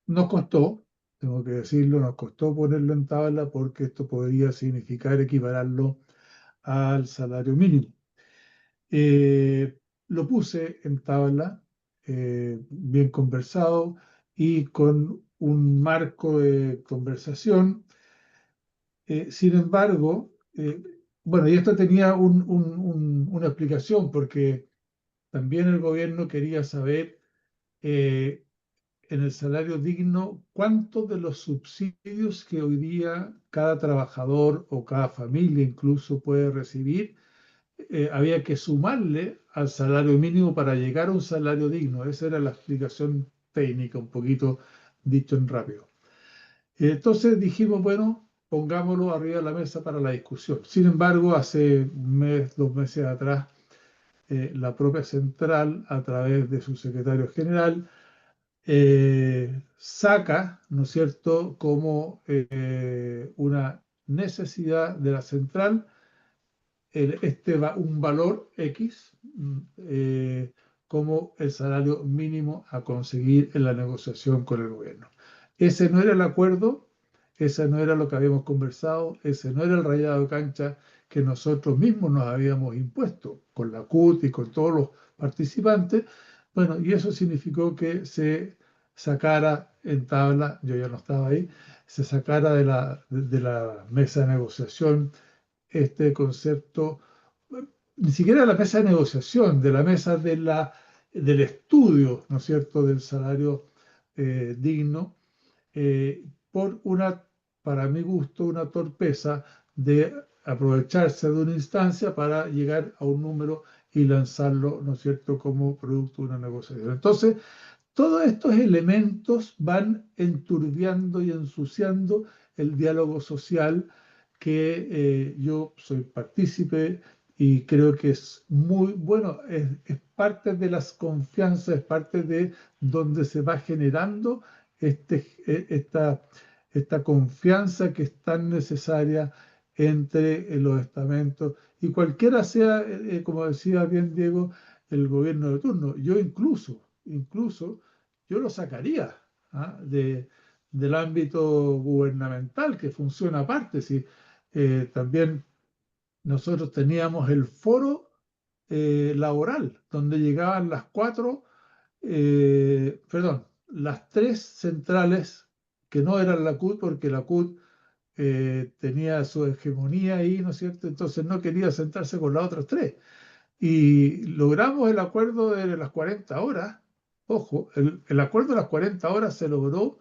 Nos costó, tengo que decirlo, nos costó ponerlo en tabla porque esto podría significar equipararlo al salario mínimo. Lo puse en tabla, bien conversado y con un marco de conversación. Sin embargo, bueno, y esto tenía una explicación porque también el gobierno quería saber en el salario digno cuántos de los subsidios que hoy día cada trabajador o cada familia incluso puede recibir, había que sumarle al salario mínimo para llegar a un salario digno. Esa era la explicación técnica, un poquito dicho en rápido. Entonces dijimos, bueno, pongámoslo arriba de la mesa para la discusión. Sin embargo, hace un mes, 2 meses atrás, la propia central, a través de su secretario general, saca, ¿no es cierto?, como una necesidad de la central un valor X, como el salario mínimo a conseguir en la negociación con el gobierno. Ese no era el acuerdo, ese no era lo que habíamos conversado, ese no era el rayado de cancha que nosotros mismos nos habíamos impuesto con la CUT y con todos los participantes. Bueno, y eso significó que se sacara en tabla, yo ya no estaba ahí, se sacara de la mesa de negociación este concepto, ni siquiera de la mesa de negociación, de la mesa del estudio, ¿no es cierto?, del salario digno, por para mi gusto, una torpeza de aprovecharse de una instancia para llegar a un número y lanzarlo, ¿no es cierto?, como producto de una negociación. Entonces, todos estos elementos van enturbiando y ensuciando el diálogo social que yo soy partícipe y creo que es muy bueno, es parte de las confianzas, es parte de donde se va generando esta confianza que es tan necesaria entre los estamentos y cualquiera sea, como decía bien Diego, el gobierno de turno. Yo incluso, yo lo sacaría, ¿ah? Del ámbito gubernamental que funciona aparte. Si, también nosotros teníamos el foro laboral, donde llegaban las cuatro, perdón, las tres centrales que no eran la CUT, porque la CUT tenía su hegemonía ahí, ¿no es cierto? Entonces no quería sentarse con las otras tres. Y logramos el acuerdo de las 40 horas. Ojo, el acuerdo de las 40 horas se logró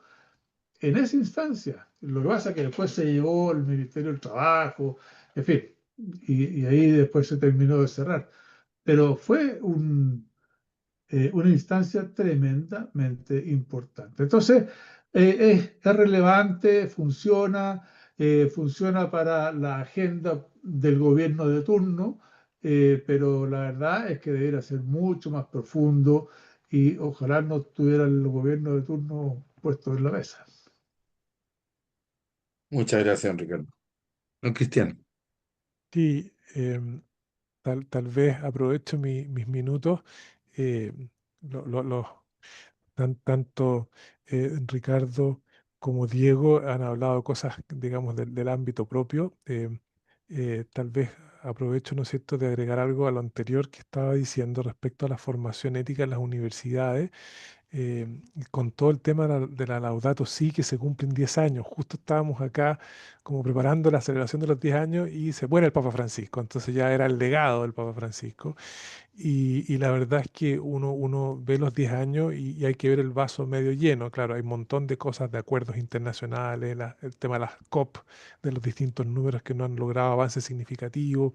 en esa instancia. Lo que pasa es que después se llevó el Ministerio del Trabajo, en fin, y ahí después se terminó de cerrar. Pero fue una instancia tremendamente importante. Entonces, es relevante, funciona para la agenda del gobierno de turno, pero la verdad es que debería ser mucho más profundo y ojalá no tuviera el gobierno de turno puesto en la mesa. Muchas gracias, Ricardo. Don Cristian. Sí, tal vez aprovecho mis minutos. eh, lo- lo- los tanto Ricardo como Diego han hablado cosas, digamos, del ámbito propio. Tal vez aprovecho, ¿no es cierto?, de agregar algo a lo anterior que estaba diciendo respecto a la formación ética en las universidades, con todo el tema de la Laudato Si, que se cumplen 10 años. Justo estábamos acá como preparando la celebración de los 10 años y se muere el Papa Francisco, entonces ya era el legado del Papa Francisco. Y la verdad es que uno ve los 10 años y hay que ver el vaso medio lleno. Claro, hay un montón de cosas de acuerdos internacionales, el tema de las COP, de los distintos números que no han logrado avances significativos,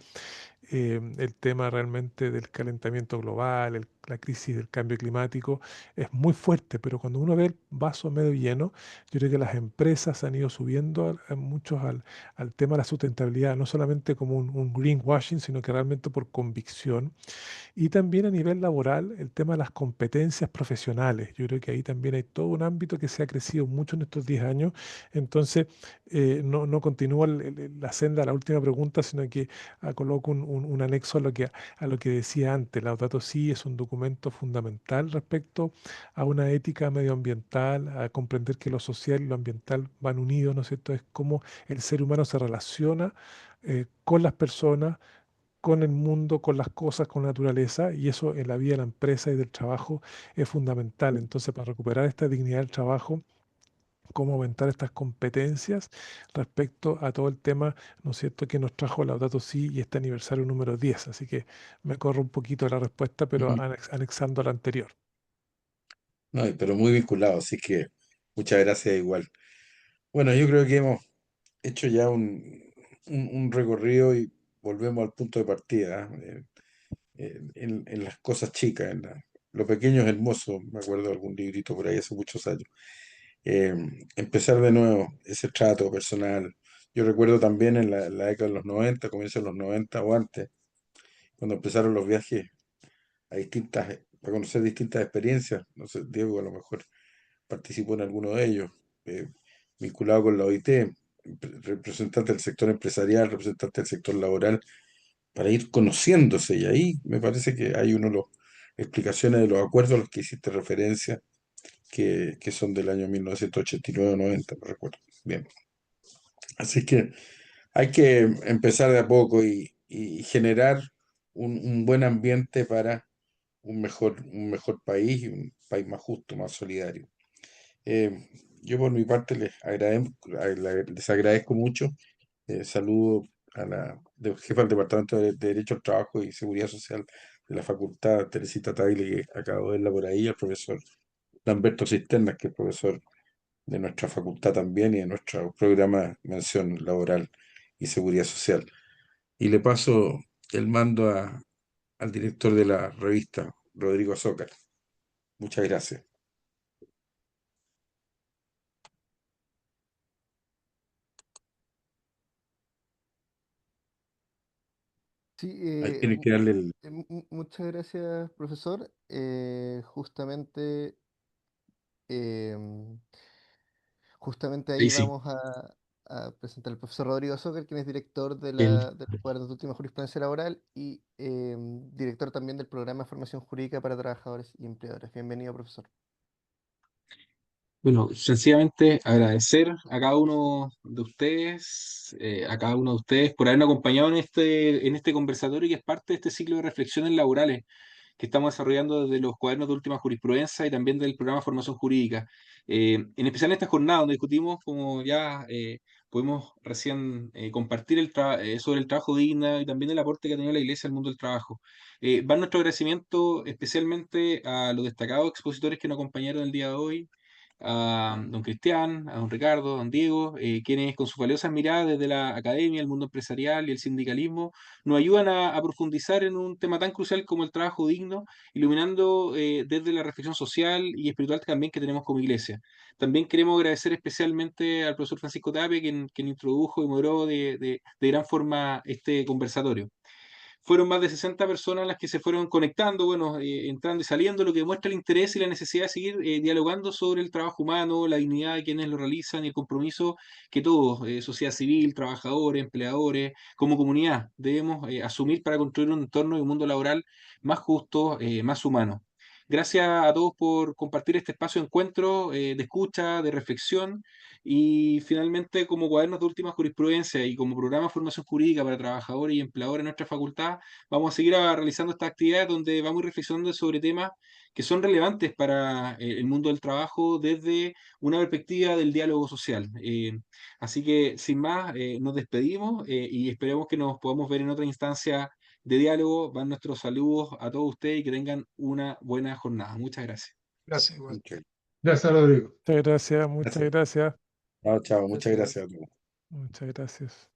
el tema realmente del calentamiento global, la crisis del cambio climático, es muy fuerte, pero cuando uno ve el vaso medio lleno, yo creo que las empresas han ido subiendo muchos al tema de la sustentabilidad, no solamente como un greenwashing, sino que realmente por convicción. Y también a nivel laboral, el tema de las competencias profesionales. Yo creo que ahí también hay todo un ámbito que se ha crecido mucho en estos 10 años. Entonces, no continúo la senda de la última pregunta, sino que coloco un anexo a lo que decía antes. Laudato Si es un documento fundamental respecto a una ética medioambiental, a comprender que lo social y lo ambiental van unidos, ¿no es cierto? Es cómo el ser humano se relaciona con las personas, con el mundo, con las cosas, con la naturaleza, y eso en la vida de la empresa y del trabajo es fundamental. Entonces, para recuperar esta dignidad del trabajo, cómo aumentar estas competencias respecto a todo el tema, ¿no es cierto?, que nos trajo Laudato Si y este aniversario número 10. Así que me corro un poquito de la respuesta, pero Ujú. anexando a la anterior. No, pero muy vinculado, así que muchas gracias igual. Bueno, yo creo que hemos hecho ya un recorrido y volvemos al punto de partida, ¿eh? En las cosas chicas, lo pequeño es hermoso, me acuerdo de algún librito por ahí hace muchos años. Eh, Empezar de nuevo ese trato personal. Yo recuerdo también en la década de los 90, comienzos de los 90 o antes, cuando empezaron los viajes para conocer distintas experiencias. No sé, Diego a lo mejor participó en alguno de ellos, eh, vinculado con la OIT, representante del sector empresarial, representante del sector laboral, para ir conociéndose. Y ahí me parece que hay uno de las explicaciones de los acuerdos a los que hiciste referencia, que son del año 1989 o 90, no recuerdo bien. Así que hay que empezar de a poco y generar un buen ambiente para un mejor país y un país más justo, más solidario. Eh, yo por mi parte les agradezco mucho. Saludo a la jefa del Departamento de Derecho al Trabajo y Seguridad Social de la Facultad, Teresita Tagle, que acabo de verla por ahí, al profesor Lamberto Cisternas, que es profesor de nuestra facultad también y de nuestro programa de mención laboral y seguridad social. Y le paso el mando al director de la revista, Rodrigo Azócar. Muchas gracias. Sí, Ahí tienes que darle el... muchas gracias, profesor. Em, Justamente Ahí ahí sí. vamos a presentar al profesor Rodrigo Sócer, quien es director El, del cuaderno de última jurisprudencia laboral y director también del programa de formación jurídica para trabajadores y empleadores. Bienvenido, profesor. Bueno, sencillamente agradecer a cada uno de ustedes, por habernos acompañado en este conversatorio que es parte de este ciclo de reflexiones laborales que estamos desarrollando desde los cuadernos de última jurisprudencia y también del programa de formación jurídica. En especial en esta jornada donde discutimos, como ya pudimos recién compartir sobre el trabajo digno y también el aporte que ha tenido la Iglesia al mundo del trabajo. Va nuestro agradecimiento especialmente a los destacados expositores que nos acompañaron el día de hoy, a don Cristian, a don Ricardo, a don Diego, quienes con sus valiosas miradas desde la academia, el mundo empresarial y el sindicalismo nos ayudan a profundizar en un tema tan crucial como el trabajo digno, iluminando desde la reflexión social y espiritual también que tenemos como iglesia. También queremos agradecer especialmente al profesor Francisco Tapia, quien introdujo y moderó de gran forma este conversatorio. Fueron más de 60 personas las que se fueron conectando, bueno, entrando y saliendo, lo que demuestra el interés y la necesidad de seguir dialogando sobre el trabajo humano, la dignidad de quienes lo realizan y el compromiso que todos, sociedad civil, trabajadores, empleadores, como comunidad, debemos asumir para construir un entorno y un mundo laboral más justo, más humano. Gracias a todos por compartir este espacio de encuentro, de escucha, de reflexión. Y finalmente, como cuadernos de última jurisprudencia y como programa de formación jurídica para trabajadores y empleadores en nuestra facultad, vamos a seguir realizando estas actividades donde vamos a ir reflexionando sobre temas que son relevantes para el mundo del trabajo desde una perspectiva del diálogo social. Así que, sin más, nos despedimos y esperemos que nos podamos ver en otra instancia de diálogo. Van nuestros saludos a todos ustedes y que tengan una buena jornada. Muchas gracias. Gracias, igual. Ok, Gracias, Rodrigo. Muchas gracias, muchas gracias. gracias, Chao, chao. Muchas Gracias. gracias a todos. muchas gracias.